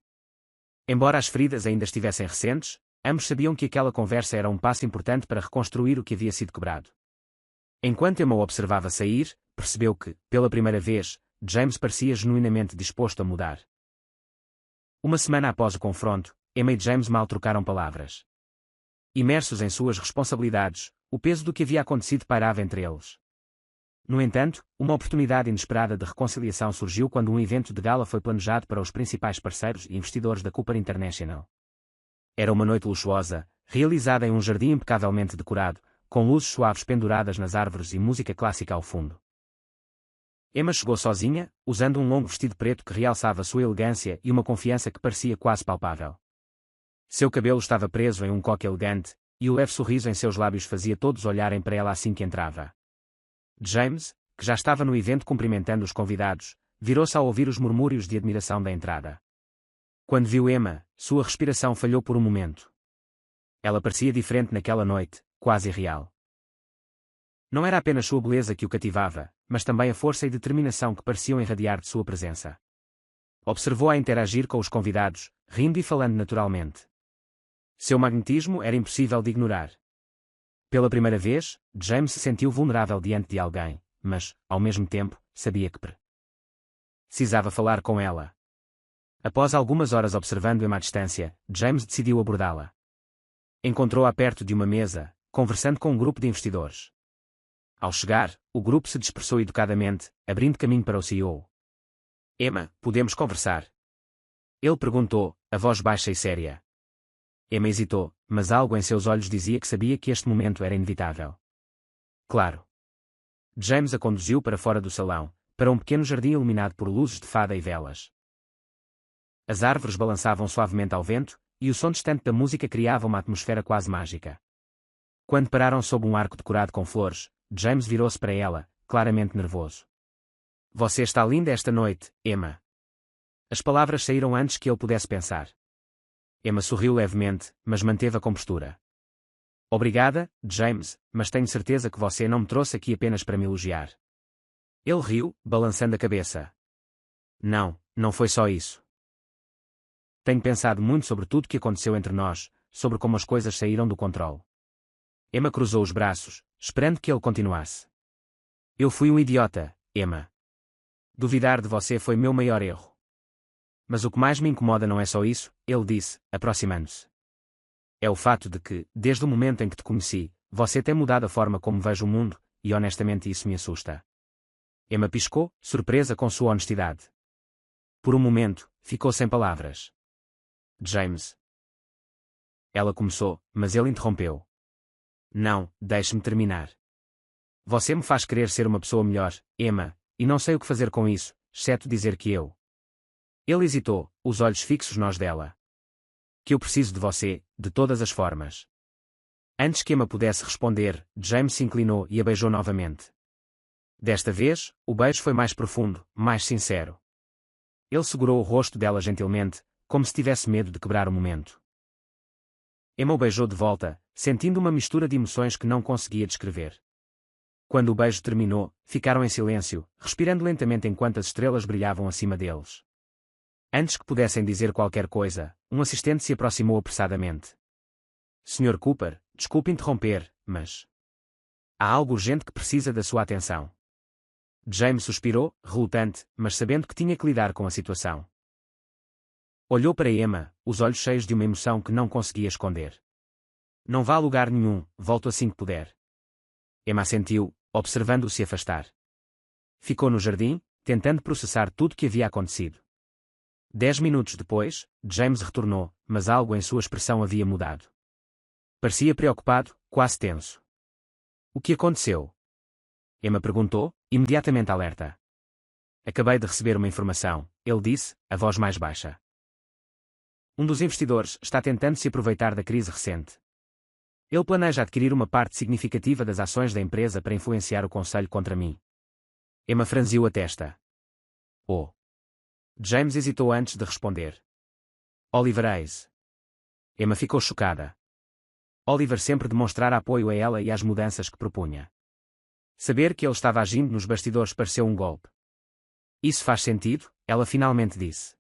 Embora as feridas ainda estivessem recentes, ambos sabiam que aquela conversa era um passo importante para reconstruir o que havia sido quebrado. Enquanto Emma o observava sair, percebeu que, pela primeira vez, James parecia genuinamente disposto a mudar. Uma semana após o confronto, Emma e James mal trocaram palavras. Imersos em suas responsabilidades, o peso do que havia acontecido pairava entre eles. No entanto, uma oportunidade inesperada de reconciliação surgiu quando um evento de gala foi planejado para os principais parceiros e investidores da Cooper International. Era uma noite luxuosa, realizada em um jardim impecavelmente decorado, com luzes suaves penduradas nas árvores e música clássica ao fundo. Emma chegou sozinha, usando um longo vestido preto que realçava sua elegância e uma confiança que parecia quase palpável. Seu cabelo estava preso em um coque elegante, e o leve sorriso em seus lábios fazia todos olharem para ela assim que entrava. James, que já estava no evento cumprimentando os convidados, virou-se ao ouvir os murmúrios de admiração da entrada. Quando viu Emma, sua respiração falhou por um momento. Ela parecia diferente naquela noite, quase irreal. Não era apenas sua beleza que o cativava, mas também a força e determinação que pareciam irradiar de sua presença. Observou-a interagir com os convidados, rindo e falando naturalmente. Seu magnetismo era impossível de ignorar. Pela primeira vez, James se sentiu vulnerável diante de alguém, mas, ao mesmo tempo, sabia que precisava falar com ela. Após algumas horas observando Emma à distância, James decidiu abordá-la. Encontrou-a perto de uma mesa, conversando com um grupo de investidores. Ao chegar, o grupo se dispersou educadamente, abrindo caminho para o CEO. Emma, podemos conversar? Ele perguntou, a voz baixa e séria. Emma hesitou, mas algo em seus olhos dizia que sabia que este momento era inevitável. Claro. James a conduziu para fora do salão, para um pequeno jardim iluminado por luzes de fada e velas. As árvores balançavam suavemente ao vento, e o som distante da música criava uma atmosfera quase mágica. Quando pararam sob um arco decorado com flores, James virou-se para ela, claramente nervoso. Você está linda esta noite, Emma. As palavras saíram antes que ele pudesse pensar. Emma sorriu levemente, mas manteve a compostura. Obrigada, James, mas tenho certeza que você não me trouxe aqui apenas para me elogiar. Ele riu, balançando a cabeça. Não, não foi só isso. Tenho pensado muito sobre tudo o que aconteceu entre nós, sobre como as coisas saíram do controle. Emma cruzou os braços, esperando que ele continuasse. Eu fui um idiota, Emma. Duvidar de você foi meu maior erro. Mas o que mais me incomoda não é só isso, ele disse, aproximando-se. É o fato de que, desde o momento em que te conheci, você tem mudado a forma como vejo o mundo, e honestamente isso me assusta. Emma piscou, surpresa com sua honestidade. Por um momento, ficou sem palavras. James. Ela começou, mas ele interrompeu. Não, deixe-me terminar. Você me faz querer ser uma pessoa melhor, Emma, e não sei o que fazer com isso, exceto dizer que eu. Ele hesitou, os olhos fixos nos dela. Que eu preciso de você, de todas as formas. Antes que Emma pudesse responder, James se inclinou e a beijou novamente. Desta vez, o beijo foi mais profundo, mais sincero. Ele segurou o rosto dela gentilmente, como se tivesse medo de quebrar o momento. Emma o beijou de volta, sentindo uma mistura de emoções que não conseguia descrever. Quando o beijo terminou, ficaram em silêncio, respirando lentamente enquanto as estrelas brilhavam acima deles. Antes que pudessem dizer qualquer coisa, um assistente se aproximou apressadamente. Sr. Cooper, desculpe interromper, mas há algo urgente que precisa da sua atenção. James suspirou, relutante, mas sabendo que tinha que lidar com a situação. Olhou para Emma, os olhos cheios de uma emoção que não conseguia esconder. Não vá a lugar nenhum, volto assim que puder. Emma assentiu, observando-o se afastar. Ficou no jardim, tentando processar tudo o que havia acontecido. 10 minutos depois, James retornou, mas algo em sua expressão havia mudado. Parecia preocupado, quase tenso. O que aconteceu? Emma perguntou, imediatamente alerta. Acabei de receber uma informação, ele disse, a voz mais baixa. Um dos investidores está tentando se aproveitar da crise recente. Ele planeja adquirir uma parte significativa das ações da empresa para influenciar o conselho contra mim. Emma franziu a testa. Oh. James hesitou antes de responder. Oliver Hayes. Emma ficou chocada. Oliver sempre demonstrara apoio a ela e às mudanças que propunha. Saber que ele estava agindo nos bastidores pareceu um golpe. Isso faz sentido, ela finalmente disse.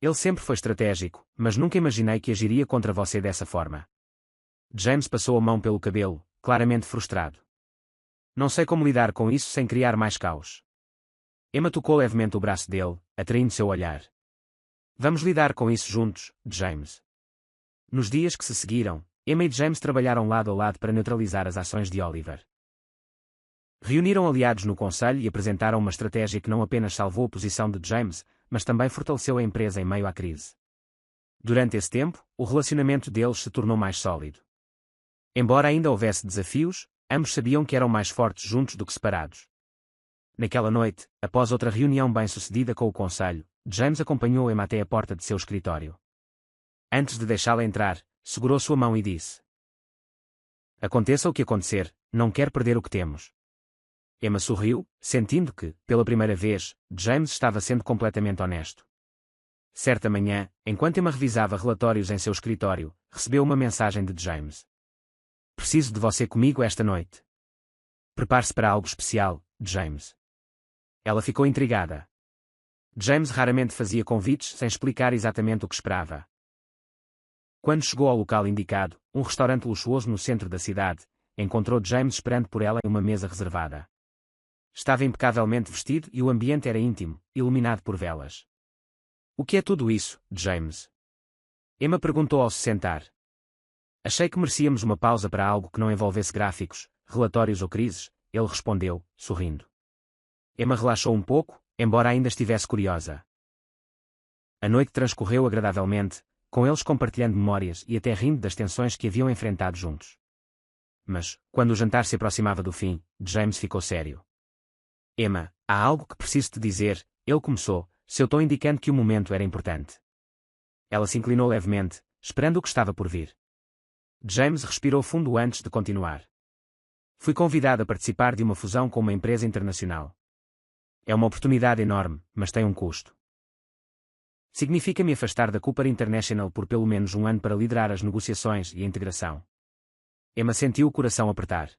Ele sempre foi estratégico, mas nunca imaginei que agiria contra você dessa forma. James passou a mão pelo cabelo, claramente frustrado. Não sei como lidar com isso sem criar mais caos. Emma tocou levemente o braço dele, atraindo seu olhar. Vamos lidar com isso juntos, James. Nos dias que se seguiram, Emma e James trabalharam lado a lado para neutralizar as ações de Oliver. Reuniram aliados no conselho e apresentaram uma estratégia que não apenas salvou a posição de James, mas também fortaleceu a empresa em meio à crise. Durante esse tempo, o relacionamento deles se tornou mais sólido. Embora ainda houvesse desafios, ambos sabiam que eram mais fortes juntos do que separados. Naquela noite, após outra reunião bem-sucedida com o conselho, James acompanhou Emma até a porta de seu escritório. Antes de deixá-la entrar, segurou sua mão e disse: Aconteça o que acontecer, não quero perder o que temos. Emma sorriu, sentindo que, pela primeira vez, James estava sendo completamente honesto. Certa manhã, enquanto Emma revisava relatórios em seu escritório, recebeu uma mensagem de James. Preciso de você comigo esta noite. Prepare-se para algo especial, James. Ela ficou intrigada. James raramente fazia convites sem explicar exatamente o que esperava. Quando chegou ao local indicado, um restaurante luxuoso no centro da cidade, encontrou James esperando por ela em uma mesa reservada. Estava impecavelmente vestido e o ambiente era íntimo, iluminado por velas. O que é tudo isso, James? Emma perguntou ao se sentar. Achei que merecíamos uma pausa para algo que não envolvesse gráficos, relatórios ou crises, ele respondeu, sorrindo. Emma relaxou um pouco, embora ainda estivesse curiosa. A noite transcorreu agradavelmente, com eles compartilhando memórias e até rindo das tensões que haviam enfrentado juntos. Mas, quando o jantar se aproximava do fim, James ficou sério. Emma, há algo que preciso te dizer, ele começou, seu tom indicando que o momento era importante. Ela se inclinou levemente, esperando o que estava por vir. James respirou fundo antes de continuar. Fui convidado a participar de uma fusão com uma empresa internacional. É uma oportunidade enorme, mas tem um custo. Significa me afastar da Cooper International por pelo menos um ano para liderar as negociações e a integração. Emma sentiu o coração apertar.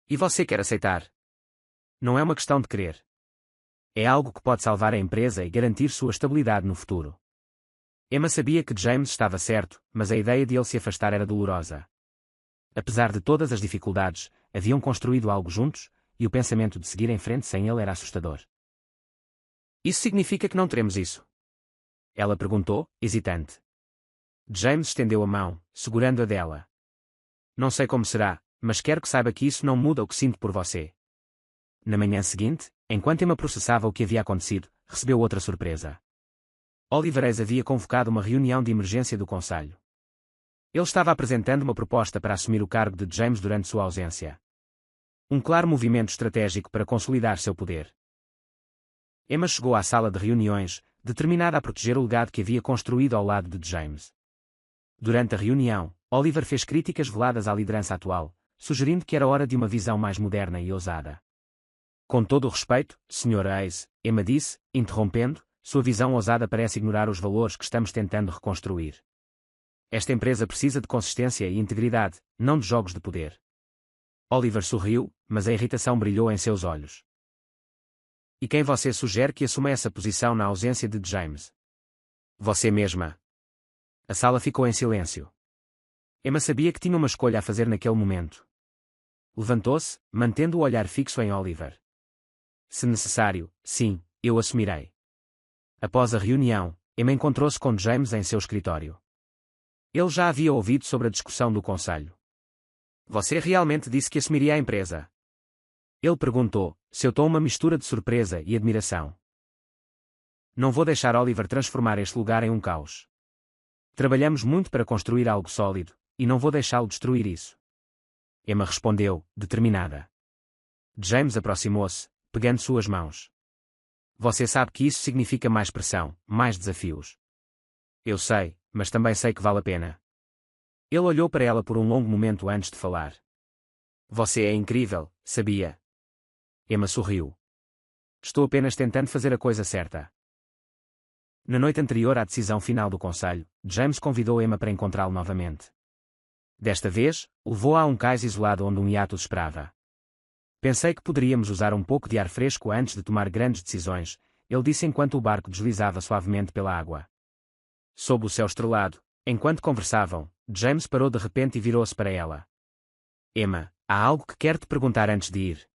E você quer aceitar? Não é uma questão de querer. É algo que pode salvar a empresa e garantir sua estabilidade no futuro. Emma sabia que James estava certo, mas a ideia de ele se afastar era dolorosa. Apesar de todas as dificuldades, haviam construído algo juntos, e o pensamento de seguir em frente sem ele era assustador. Isso significa que não teremos isso? Ela perguntou, hesitante. James estendeu a mão, segurando a dela. Não sei como será, mas quero que saiba que isso não muda o que sinto por você. Na manhã seguinte, enquanto Emma processava o que havia acontecido, recebeu outra surpresa. Oliver Hayes havia convocado uma reunião de emergência do conselho. Ele estava apresentando uma proposta para assumir o cargo de James durante sua ausência. Um claro movimento estratégico para consolidar seu poder. Emma chegou à sala de reuniões, determinada a proteger o legado que havia construído ao lado de James. Durante a reunião, Oliver fez críticas veladas à liderança atual, sugerindo que era hora de uma visão mais moderna e ousada. Com todo o respeito, Sr. Hayes, Emma disse, interrompendo, sua visão ousada parece ignorar os valores que estamos tentando reconstruir. Esta empresa precisa de consistência e integridade, não de jogos de poder. Oliver sorriu, mas a irritação brilhou em seus olhos. E quem você sugere que assuma essa posição na ausência de James? Você mesma. A sala ficou em silêncio. Emma sabia que tinha uma escolha a fazer naquele momento. Levantou-se, mantendo o olhar fixo em Oliver. Se necessário, sim, eu assumirei. Após a reunião, Emma encontrou-se com James em seu escritório. Ele já havia ouvido sobre a discussão do conselho. Você realmente disse que assumiria a empresa? Ele perguntou, seu tom uma mistura de surpresa e admiração. Não vou deixar Oliver transformar este lugar em um caos. Trabalhamos muito para construir algo sólido, e não vou deixá-lo destruir isso. Emma respondeu, determinada. James aproximou-se, pegando suas mãos. Você sabe que isso significa mais pressão, mais desafios. Eu sei, mas também sei que vale a pena. Ele olhou para ela por um longo momento antes de falar. Você é incrível, sabia? Emma sorriu. Estou apenas tentando fazer a coisa certa. Na noite anterior à decisão final do conselho, James convidou Emma para encontrá-lo novamente. Desta vez, levou-a a um cais isolado onde um hiato os esperava. Pensei que poderíamos usar um pouco de ar fresco antes de tomar grandes decisões, ele disse enquanto o barco deslizava suavemente pela água. Sob o céu estrelado, enquanto conversavam, James parou de repente e virou-se para ela. Emma, há algo que quero te perguntar antes de ir.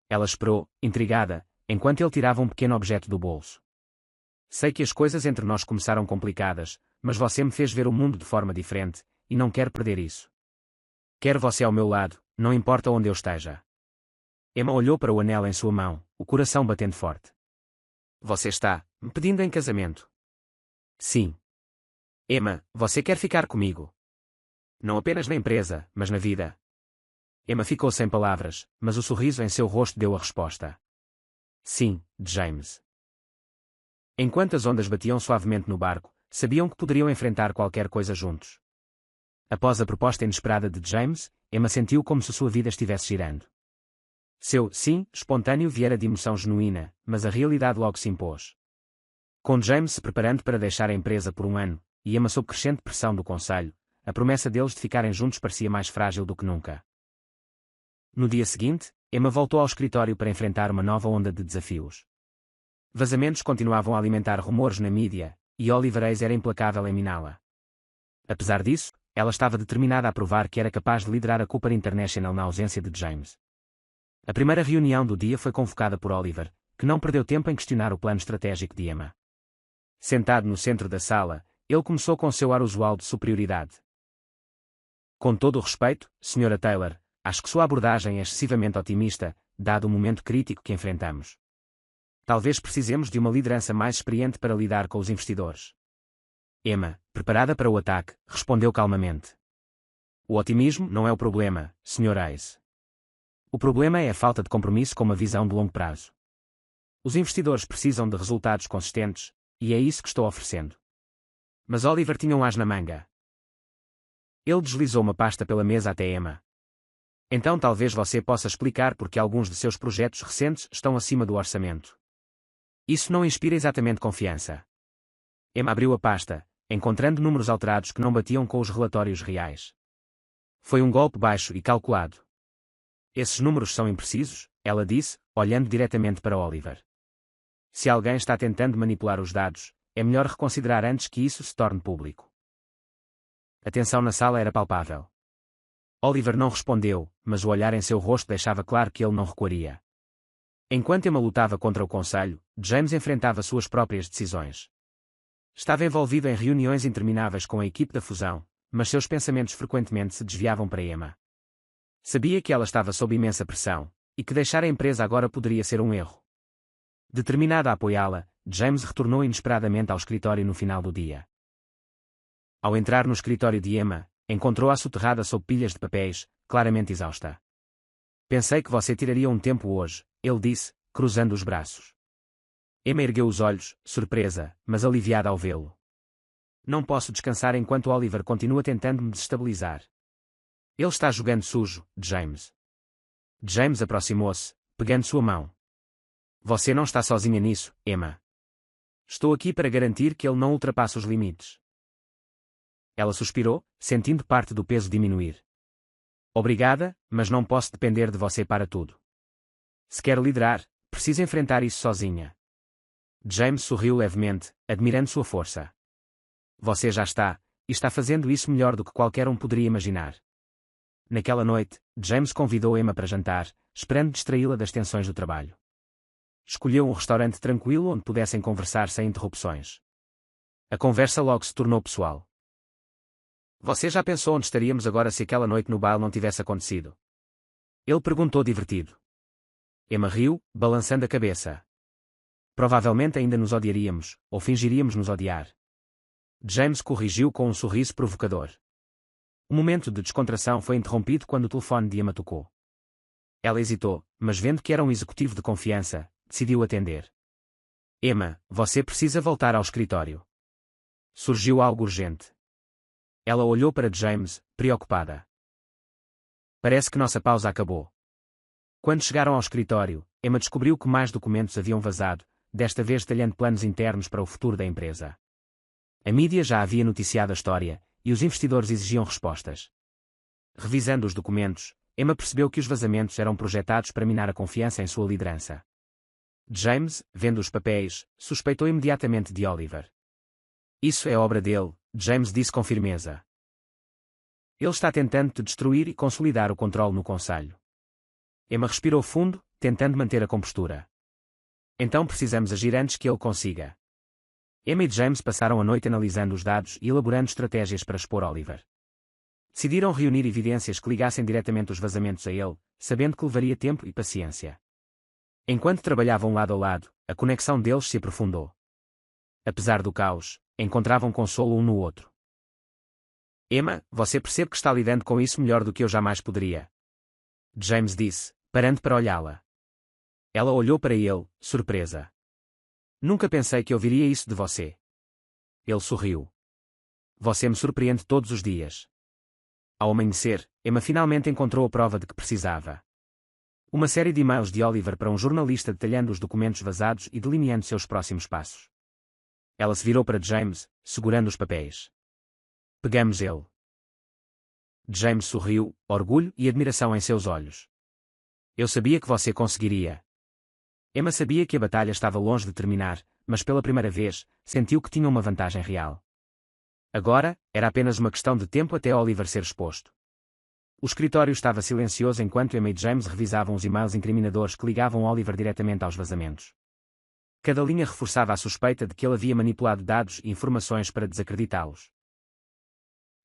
Ela esperou, intrigada, enquanto ele tirava um pequeno objeto do bolso. Sei que as coisas entre nós começaram complicadas, mas você me fez ver o mundo de forma diferente, e não quero perder isso. Quero você ao meu lado, não importa onde eu esteja. Emma olhou para o anel em sua mão, o coração batendo forte. Você está me pedindo em casamento? Sim. Emma, você quer ficar comigo? Não apenas na empresa, mas na vida. Emma ficou sem palavras, mas o sorriso em seu rosto deu a resposta. Sim, James. Enquanto as ondas batiam suavemente no barco, sabiam que poderiam enfrentar qualquer coisa juntos. Após a proposta inesperada de James, Emma sentiu como se sua vida estivesse girando. Seu sim espontâneo viera de emoção genuína, mas a realidade logo se impôs. Com James se preparando para deixar a empresa por um ano, e Emma sob crescente pressão do conselho, a promessa deles de ficarem juntos parecia mais frágil do que nunca. No dia seguinte, Emma voltou ao escritório para enfrentar uma nova onda de desafios. Vazamentos continuavam a alimentar rumores na mídia, e Oliver Hayes era implacável em miná-la. Apesar disso, ela estava determinada a provar que era capaz de liderar a Cooper International na ausência de James. A primeira reunião do dia foi convocada por Oliver, que não perdeu tempo em questionar o plano estratégico de Emma. Sentado no centro da sala, ele começou com seu ar usual de superioridade. Com todo o respeito, Sra. Taylor, acho que sua abordagem é excessivamente otimista, dado o momento crítico que enfrentamos. Talvez precisemos de uma liderança mais experiente para lidar com os investidores. Emma, preparada para o ataque, respondeu calmamente. O otimismo não é o problema, Sr. Hayes. O problema é a falta de compromisso com uma visão de longo prazo. Os investidores precisam de resultados consistentes, e é isso que estou oferecendo. Mas Oliver tinha um as na manga. Ele deslizou uma pasta pela mesa até Emma. Então talvez você possa explicar por que alguns de seus projetos recentes estão acima do orçamento. Isso não inspira exatamente confiança. Emma abriu a pasta, encontrando números alterados que não batiam com os relatórios reais. Foi um golpe baixo e calculado. Esses números são imprecisos, ela disse, olhando diretamente para Oliver. Se alguém está tentando manipular os dados, é melhor reconsiderar antes que isso se torne público. A tensão na sala era palpável. Oliver não respondeu, mas o olhar em seu rosto deixava claro que ele não recuaria. Enquanto Emma lutava contra o conselho, James enfrentava suas próprias decisões. Estava envolvido em reuniões intermináveis com a equipe da fusão, mas seus pensamentos frequentemente se desviavam para Emma. Sabia que ela estava sob imensa pressão, e que deixar a empresa agora poderia ser um erro. Determinado a apoiá-la, James retornou inesperadamente ao escritório no final do dia. Ao entrar no escritório de Emma, encontrou-a soterrada sob pilhas de papéis, claramente exausta. Pensei que você tiraria um tempo hoje, ele disse, cruzando os braços. Emma ergueu os olhos, surpresa, mas aliviada ao vê-lo. Não posso descansar enquanto Oliver continua tentando me desestabilizar. Ele está jogando sujo, James. James aproximou-se, pegando sua mão. Você não está sozinha nisso, Emma. Estou aqui para garantir que ele não ultrapassa os limites. Ela suspirou, sentindo parte do peso diminuir. Obrigada, mas não posso depender de você para tudo. Se quer liderar, precisa enfrentar isso sozinha. James sorriu levemente, admirando sua força. Você já está, e está fazendo isso melhor do que qualquer um poderia imaginar. Naquela noite, James convidou Emma para jantar, esperando distraí-la das tensões do trabalho. Escolheu um restaurante tranquilo onde pudessem conversar sem interrupções. A conversa logo se tornou pessoal. Você já pensou onde estaríamos agora se aquela noite no baile não tivesse acontecido? Ele perguntou divertido. Emma riu, balançando a cabeça. Provavelmente ainda nos odiaríamos, ou fingiríamos nos odiar. James corrigiu com um sorriso provocador. O momento de descontração foi interrompido quando o telefone de Emma tocou. Ela hesitou, mas vendo que era um executivo de confiança, decidiu atender. Emma, você precisa voltar ao escritório. Surgiu algo urgente. Ela olhou para James, preocupada. Parece que nossa pausa acabou. Quando chegaram ao escritório, Emma descobriu que mais documentos haviam vazado, desta vez detalhando planos internos para o futuro da empresa. A mídia já havia noticiado a história, e os investidores exigiam respostas. Revisando os documentos, Emma percebeu que os vazamentos eram projetados para minar a confiança em sua liderança. James, vendo os papéis, suspeitou imediatamente de Oliver. Isso é obra dele, James disse com firmeza. Ele está tentando te destruir e consolidar o controle no conselho. Emma respirou fundo, tentando manter a compostura. Então precisamos agir antes que ele consiga. Emma e James passaram a noite analisando os dados e elaborando estratégias para expor Oliver. Decidiram reunir evidências que ligassem diretamente os vazamentos a ele, sabendo que levaria tempo e paciência. Enquanto trabalhavam lado a lado, a conexão deles se aprofundou. Apesar do caos, encontravam consolo um no outro. Emma, você percebe que está lidando com isso melhor do que eu jamais poderia. James disse, parando para olhá-la. Ela olhou para ele, surpresa. Nunca pensei que ouviria isso de você. Ele sorriu. Você me surpreende todos os dias. Ao amanhecer, Emma finalmente encontrou a prova de que precisava. Uma série de e-mails de Oliver para um jornalista detalhando os documentos vazados e delineando seus próximos passos. Ela se virou para James, segurando os papéis. Pegamos ele. James sorriu, orgulho e admiração em seus olhos. Eu sabia que você conseguiria. Emma sabia que a batalha estava longe de terminar, mas pela primeira vez, sentiu que tinha uma vantagem real. Agora, era apenas uma questão de tempo até Oliver ser exposto. O escritório estava silencioso enquanto Emma e James revisavam os e-mails incriminadores que ligavam Oliver diretamente aos vazamentos. Cada linha reforçava a suspeita de que ele havia manipulado dados e informações para desacreditá-los.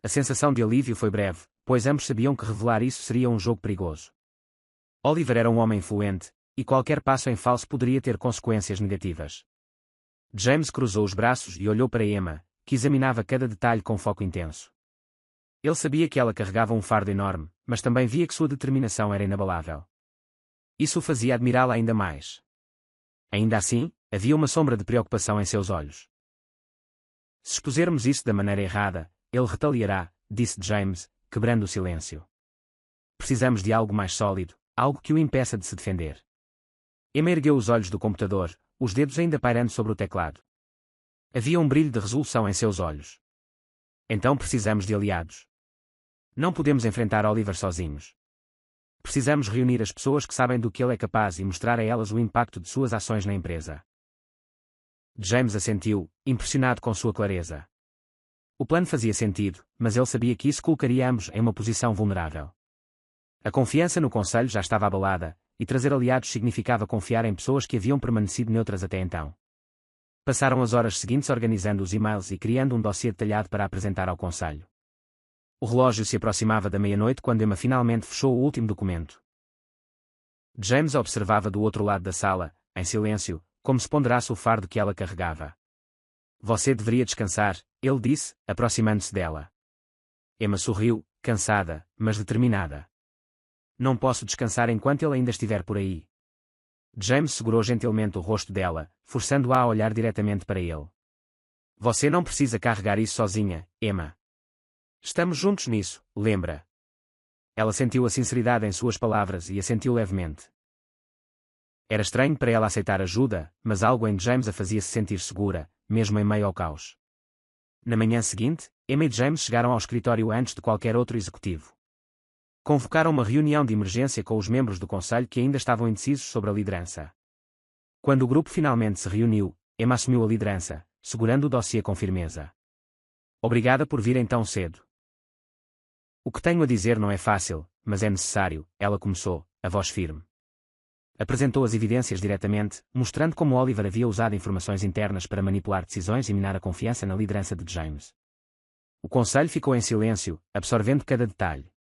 A sensação de alívio foi breve, pois ambos sabiam que revelar isso seria um jogo perigoso. Oliver era um homem influente, e qualquer passo em falso poderia ter consequências negativas. James cruzou os braços e olhou para Emma, que examinava cada detalhe com foco intenso. Ele sabia que ela carregava um fardo enorme, mas também via que sua determinação era inabalável. Isso o fazia admirá-la ainda mais. Ainda assim, havia uma sombra de preocupação em seus olhos. Se expusermos isso da maneira errada, ele retaliará, disse James, quebrando o silêncio. Precisamos de algo mais sólido, algo que o impeça de se defender. Emma ergueu os olhos do computador, os dedos ainda pairando sobre o teclado. Havia um brilho de resolução em seus olhos. Então precisamos de aliados. Não podemos enfrentar Oliver sozinhos. Precisamos reunir as pessoas que sabem do que ele é capaz e mostrar a elas o impacto de suas ações na empresa. James assentiu, impressionado com sua clareza. O plano fazia sentido, mas ele sabia que isso colocaria ambos em uma posição vulnerável. A confiança no conselho já estava abalada, e trazer aliados significava confiar em pessoas que haviam permanecido neutras até então. Passaram as horas seguintes organizando os e-mails e criando um dossiê detalhado para apresentar ao conselho. O relógio se aproximava da meia-noite quando Emma finalmente fechou o último documento. James observava do outro lado da sala, em silêncio, como se ponderasse o fardo que ela carregava. Você deveria descansar, ele disse, aproximando-se dela. Emma sorriu, cansada, mas determinada. Não posso descansar enquanto ele ainda estiver por aí. James segurou gentilmente o rosto dela, forçando-a a olhar diretamente para ele. Você não precisa carregar isso sozinha, Emma. Estamos juntos nisso, lembra? Ela sentiu a sinceridade em suas palavras e assentiu levemente. Era estranho para ela aceitar ajuda, mas algo em James a fazia-se sentir segura, mesmo em meio ao caos. Na manhã seguinte, Emma e James chegaram ao escritório antes de qualquer outro executivo. Convocaram uma reunião de emergência com os membros do conselho que ainda estavam indecisos sobre a liderança. Quando o grupo finalmente se reuniu, Emma assumiu a liderança, segurando o dossiê com firmeza. Obrigada por virem tão cedo. O que tenho a dizer não é fácil, mas é necessário, ela começou, a voz firme. Apresentou as evidências diretamente, mostrando como Oliver havia usado informações internas para manipular decisões e minar a confiança na liderança de James. O conselho ficou em silêncio, absorvendo cada detalhe.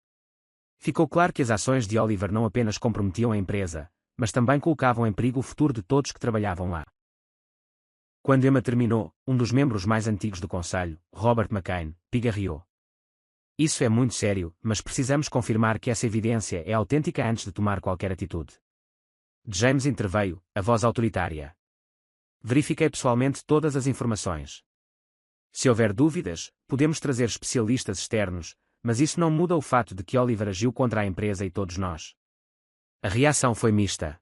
Ficou claro que as ações de Oliver não apenas comprometiam a empresa, mas também colocavam em perigo o futuro de todos que trabalhavam lá. Quando Emma terminou, um dos membros mais antigos do conselho, Robert McCain, pigarreou. Isso é muito sério, mas precisamos confirmar que essa evidência é autêntica antes de tomar qualquer atitude. James interveio, a voz autoritária. Verifiquei pessoalmente todas as informações. Se houver dúvidas, podemos trazer especialistas externos, mas isso não muda o fato de que Oliver agiu contra a empresa e todos nós. A reação foi mista.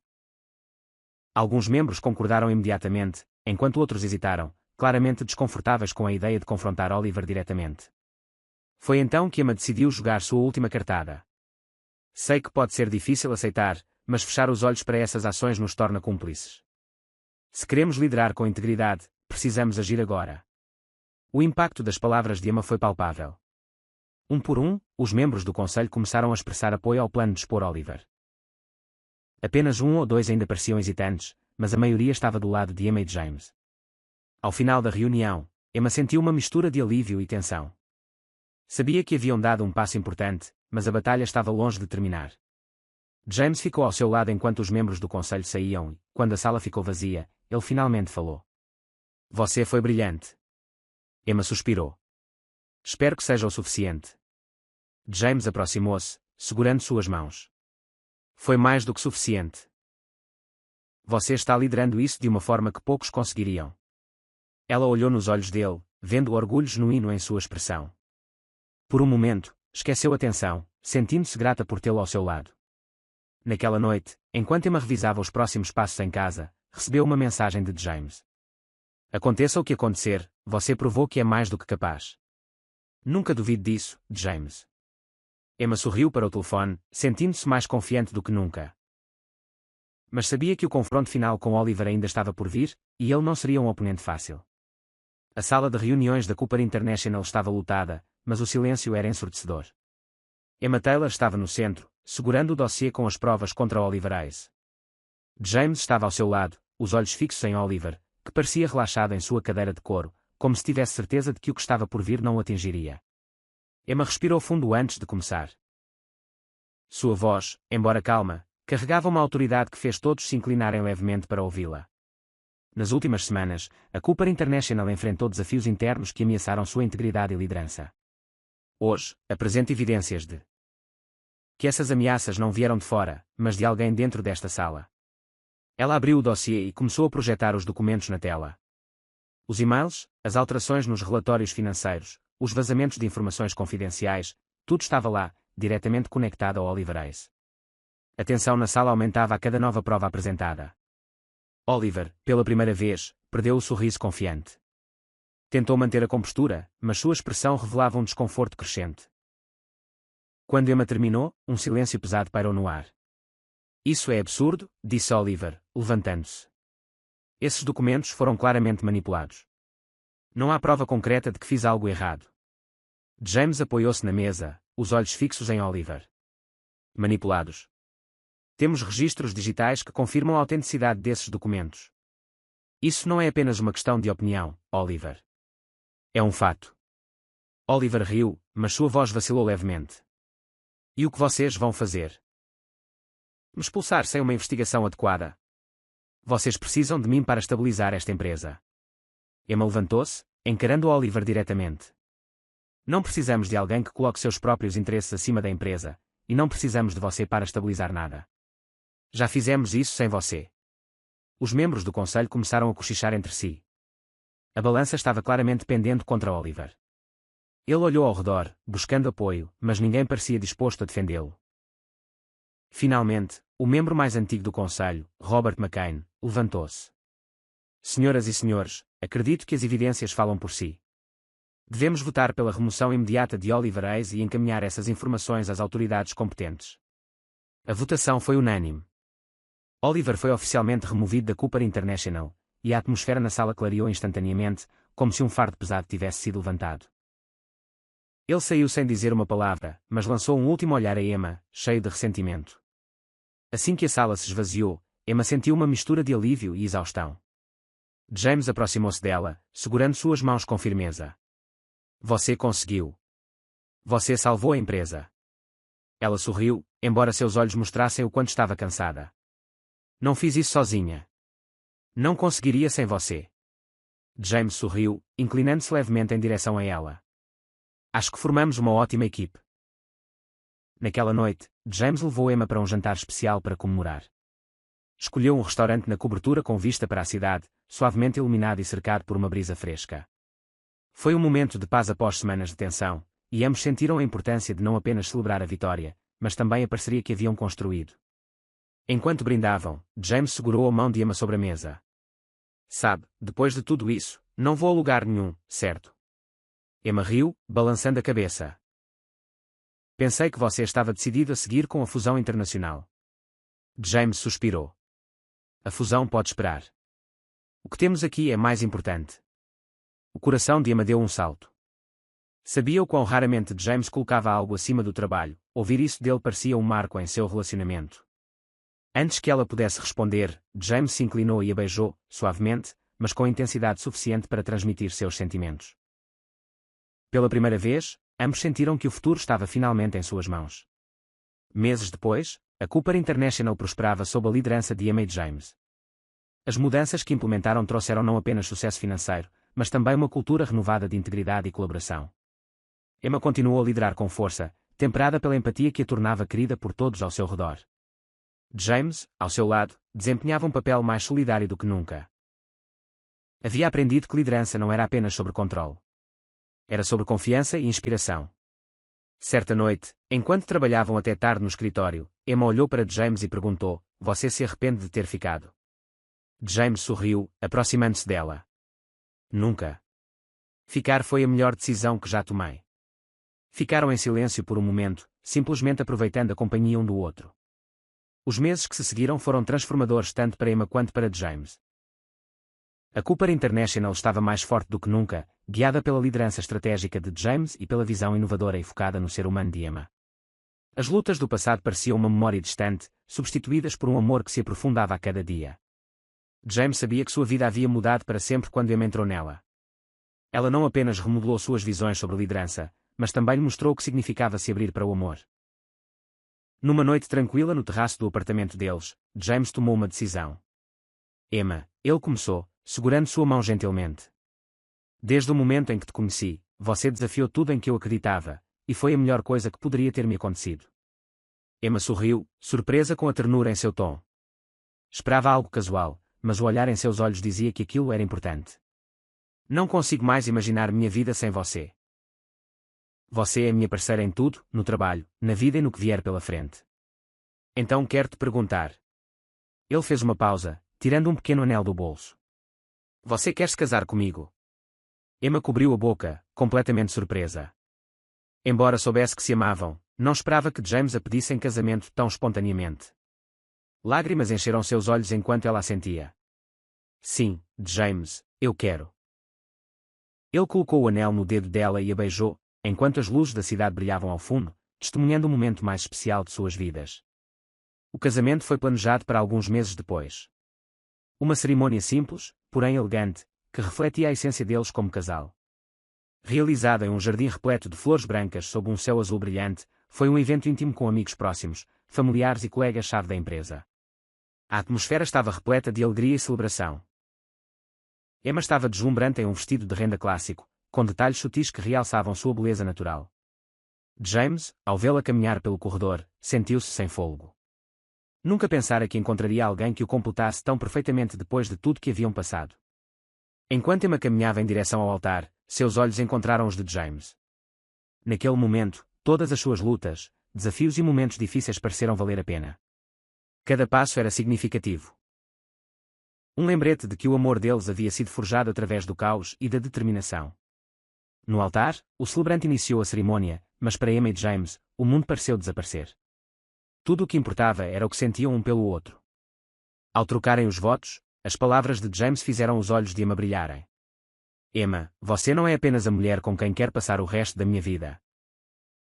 Alguns membros concordaram imediatamente, enquanto outros hesitaram, claramente desconfortáveis com a ideia de confrontar Oliver diretamente. Foi então que Emma decidiu jogar sua última cartada. Sei que pode ser difícil aceitar, mas fechar os olhos para essas ações nos torna cúmplices. Se queremos liderar com integridade, precisamos agir agora. O impacto das palavras de Emma foi palpável. Um por um, os membros do conselho começaram a expressar apoio ao plano de expor Oliver. Apenas um ou dois ainda pareciam hesitantes, mas a maioria estava do lado de Emma e James. Ao final da reunião, Emma sentiu uma mistura de alívio e tensão. Sabia que haviam dado um passo importante, mas a batalha estava longe de terminar. James ficou ao seu lado enquanto os membros do conselho saíam e, quando a sala ficou vazia, ele finalmente falou. Você foi brilhante. Emma suspirou. Espero que seja o suficiente. James aproximou-se, segurando suas mãos. Foi mais do que suficiente. Você está liderando isso de uma forma que poucos conseguiriam. Ela olhou nos olhos dele, vendo o orgulho genuíno em sua expressão. Por um momento, esqueceu a tensão, sentindo-se grata por tê-lo ao seu lado. Naquela noite, enquanto Emma revisava os próximos passos em casa, recebeu uma mensagem de James. Aconteça o que acontecer, você provou que é mais do que capaz. Nunca duvide disso, James. Emma sorriu para o telefone, sentindo-se mais confiante do que nunca. Mas sabia que o confronto final com Oliver ainda estava por vir, e ele não seria um oponente fácil. A sala de reuniões da Cooper International estava lotada, mas o silêncio era ensurdecedor. Emma Taylor estava no centro, segurando o dossiê com as provas contra Oliver Hayes. James estava ao seu lado, os olhos fixos em Oliver, que parecia relaxado em sua cadeira de couro, como se tivesse certeza de que o que estava por vir não o atingiria. Emma respirou fundo antes de começar. Sua voz, embora calma, carregava uma autoridade que fez todos se inclinarem levemente para ouvi-la. Nas últimas semanas, a Cooper International enfrentou desafios internos que ameaçaram sua integridade e liderança. Hoje, apresenta evidências de que essas ameaças não vieram de fora, mas de alguém dentro desta sala. Ela abriu o dossiê e começou a projetar os documentos na tela. Os e-mails, as alterações nos relatórios financeiros, os vazamentos de informações confidenciais, tudo estava lá, diretamente conectado ao Oliver Hayes. A tensão na sala aumentava a cada nova prova apresentada. Oliver, pela primeira vez, perdeu o sorriso confiante. Tentou manter a compostura, mas sua expressão revelava um desconforto crescente. Quando Emma terminou, um silêncio pesado pairou no ar. Isso é absurdo, disse Oliver, levantando-se. Esses documentos foram claramente manipulados. Não há prova concreta de que fiz algo errado. James apoiou-se na mesa, os olhos fixos em Oliver. Manipulados. Temos registros digitais que confirmam a autenticidade desses documentos. Isso não é apenas uma questão de opinião, Oliver. É um fato. Oliver riu, mas sua voz vacilou levemente. E o que vocês vão fazer? Me expulsar sem uma investigação adequada. Vocês precisam de mim para estabilizar esta empresa. Emma levantou-se, encarando Oliver diretamente. Não precisamos de alguém que coloque seus próprios interesses acima da empresa, e não precisamos de você para estabilizar nada. Já fizemos isso sem você. Os membros do conselho começaram a cochichar entre si. A balança estava claramente pendendo contra Oliver. Ele olhou ao redor, buscando apoio, mas ninguém parecia disposto a defendê-lo. Finalmente, o membro mais antigo do conselho, Robert McCain, levantou-se. Senhoras e senhores, acredito que as evidências falam por si. Devemos votar pela remoção imediata de Oliver Hayes e encaminhar essas informações às autoridades competentes. A votação foi unânime. Oliver foi oficialmente removido da Cooper International, e a atmosfera na sala clareou instantaneamente, como se um fardo pesado tivesse sido levantado. Ele saiu sem dizer uma palavra, mas lançou um último olhar a Emma, cheio de ressentimento. Assim que a sala se esvaziou, Emma sentiu uma mistura de alívio e exaustão. James aproximou-se dela, segurando suas mãos com firmeza. Você conseguiu. Você salvou a empresa. Ela sorriu, embora seus olhos mostrassem o quanto estava cansada. Não fiz isso sozinha. Não conseguiria sem você. James sorriu, inclinando-se levemente em direção a ela. Acho que formamos uma ótima equipe. Naquela noite, James levou Emma para um jantar especial para comemorar. Escolheu um restaurante na cobertura com vista para a cidade, suavemente iluminado e cercado por uma brisa fresca. Foi um momento de paz após semanas de tensão, e ambos sentiram a importância de não apenas celebrar a vitória, mas também a parceria que haviam construído. Enquanto brindavam, James segurou a mão de Emma sobre a mesa. Sabe, depois de tudo isso, não vou a lugar nenhum, certo? Emma riu, balançando a cabeça. Pensei que você estava decidido a seguir com a fusão internacional. James suspirou. A fusão pode esperar. O que temos aqui é mais importante. O coração de Emma deu um salto. Sabia o quão raramente James colocava algo acima do trabalho, ouvir isso dele parecia um marco em seu relacionamento. Antes que ela pudesse responder, James se inclinou e a beijou, suavemente, mas com intensidade suficiente para transmitir seus sentimentos. Pela primeira vez, ambos sentiram que o futuro estava finalmente em suas mãos. Meses depois, a Cooper International prosperava sob a liderança de Emma e James. As mudanças que implementaram trouxeram não apenas sucesso financeiro, mas também uma cultura renovada de integridade e colaboração. Emma continuou a liderar com força, temperada pela empatia que a tornava querida por todos ao seu redor. James, ao seu lado, desempenhava um papel mais solidário do que nunca. Havia aprendido que liderança não era apenas sobre controle. Era sobre confiança e inspiração. Certa noite, enquanto trabalhavam até tarde no escritório, Emma olhou para James e perguntou: Você se arrepende de ter ficado? James sorriu, aproximando-se dela. Nunca. Ficar foi a melhor decisão que já tomei. Ficaram em silêncio por um momento, simplesmente aproveitando a companhia um do outro. Os meses que se seguiram foram transformadores tanto para Emma quanto para James. A Cooper International estava mais forte do que nunca, guiada pela liderança estratégica de James e pela visão inovadora e focada no ser humano de Emma. As lutas do passado pareciam uma memória distante, substituídas por um amor que se aprofundava a cada dia. James sabia que sua vida havia mudado para sempre quando Emma entrou nela. Ela não apenas remodelou suas visões sobre liderança, mas também lhe mostrou o que significava se abrir para o amor. Numa noite tranquila no terraço do apartamento deles, James tomou uma decisão. Emma, ele começou, segurando sua mão gentilmente. Desde o momento em que te conheci, você desafiou tudo em que eu acreditava, e foi a melhor coisa que poderia ter me acontecido. Emma sorriu, surpresa com a ternura em seu tom. Esperava algo casual, mas o olhar em seus olhos dizia que aquilo era importante. Não consigo mais imaginar minha vida sem você. Você é minha parceira em tudo, no trabalho, na vida e no que vier pela frente. Então quero te perguntar. Ele fez uma pausa, tirando um pequeno anel do bolso. Você quer se casar comigo? Emma cobriu a boca, completamente surpresa. Embora soubesse que se amavam, não esperava que James a pedisse em casamento tão espontaneamente. Lágrimas encheram seus olhos enquanto ela assentia. Sim, James, eu quero. Ele colocou o anel no dedo dela e a beijou, enquanto as luzes da cidade brilhavam ao fundo, testemunhando o momento mais especial de suas vidas. O casamento foi planejado para alguns meses depois. Uma cerimônia simples, porém elegante, que refletia a essência deles como casal. Realizada em um jardim repleto de flores brancas sob um céu azul brilhante, foi um evento íntimo com amigos próximos, familiares e colegas-chave da empresa. A atmosfera estava repleta de alegria e celebração. Emma estava deslumbrante em um vestido de renda clássico, com detalhes sutis que realçavam sua beleza natural. James, ao vê-la caminhar pelo corredor, sentiu-se sem fôlego. Nunca pensara que encontraria alguém que o completasse tão perfeitamente depois de tudo que haviam passado. Enquanto Emma caminhava em direção ao altar, seus olhos encontraram os de James. Naquele momento, todas as suas lutas, desafios e momentos difíceis pareceram valer a pena. Cada passo era significativo. Um lembrete de que o amor deles havia sido forjado através do caos e da determinação. No altar, o celebrante iniciou a cerimônia, mas para Emma e James, o mundo pareceu desaparecer. Tudo o que importava era o que sentiam um pelo outro. Ao trocarem os votos, as palavras de James fizeram os olhos de Emma brilharem. Emma, você não é apenas a mulher com quem quero passar o resto da minha vida.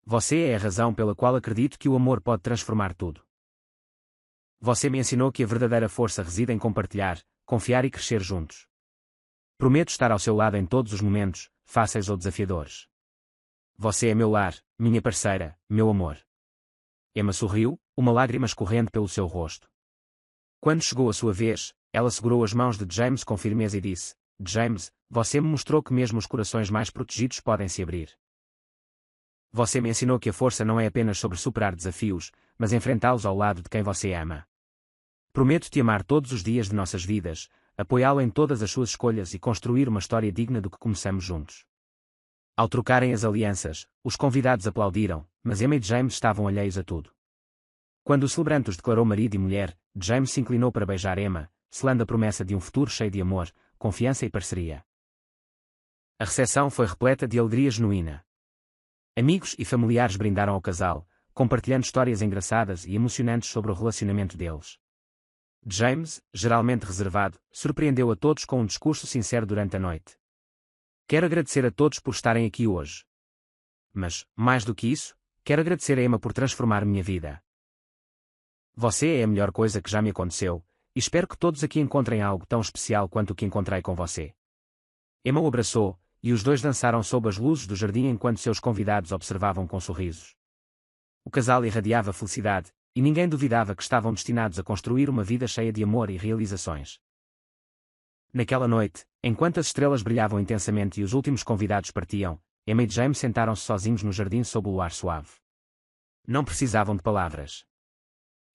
Você é a razão pela qual acredito que o amor pode transformar tudo. Você me ensinou que a verdadeira força reside em compartilhar, confiar e crescer juntos. Prometo estar ao seu lado em todos os momentos, fáceis ou desafiadores. Você é meu lar, minha parceira, meu amor. Emma sorriu, uma lágrima escorrendo pelo seu rosto. Quando chegou a sua vez, ela segurou as mãos de James com firmeza e disse: James, você me mostrou que mesmo os corações mais protegidos podem se abrir. Você me ensinou que a força não é apenas sobre superar desafios, mas enfrentá-los ao lado de quem você ama. Prometo te amar todos os dias de nossas vidas, apoiá-lo em todas as suas escolhas e construir uma história digna do que começamos juntos. Ao trocarem as alianças, os convidados aplaudiram, mas Emma e James estavam alheios a tudo. Quando o celebrante os declarou marido e mulher, James se inclinou para beijar Emma, selando a promessa de um futuro cheio de amor, confiança e parceria. A recepção foi repleta de alegria genuína. Amigos e familiares brindaram ao casal, compartilhando histórias engraçadas e emocionantes sobre o relacionamento deles. James, geralmente reservado, surpreendeu a todos com um discurso sincero durante a noite. Quero agradecer a todos por estarem aqui hoje. Mas, mais do que isso, quero agradecer a Emma por transformar minha vida. Você é a melhor coisa que já me aconteceu, e espero que todos aqui encontrem algo tão especial quanto o que encontrei com você. Emma o abraçou, e os dois dançaram sob as luzes do jardim enquanto seus convidados observavam com sorrisos. O casal irradiava felicidade, e ninguém duvidava que estavam destinados a construir uma vida cheia de amor e realizações. Naquela noite, enquanto as estrelas brilhavam intensamente e os últimos convidados partiam, Emma e James sentaram-se sozinhos no jardim sob o luar suave. Não precisavam de palavras.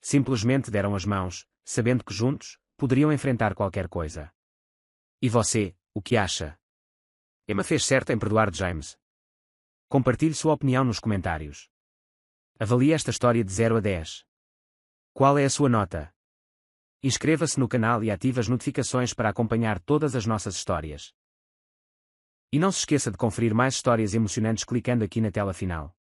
Simplesmente deram as mãos, sabendo que juntos, poderiam enfrentar qualquer coisa. E você, o que acha? Emma fez certo em perdoar James. Compartilhe sua opinião nos comentários. Avalie esta história de 0 a 10. Qual é a sua nota? Inscreva-se no canal e ative as notificações para acompanhar todas as nossas histórias. E não se esqueça de conferir mais histórias emocionantes clicando aqui na tela final.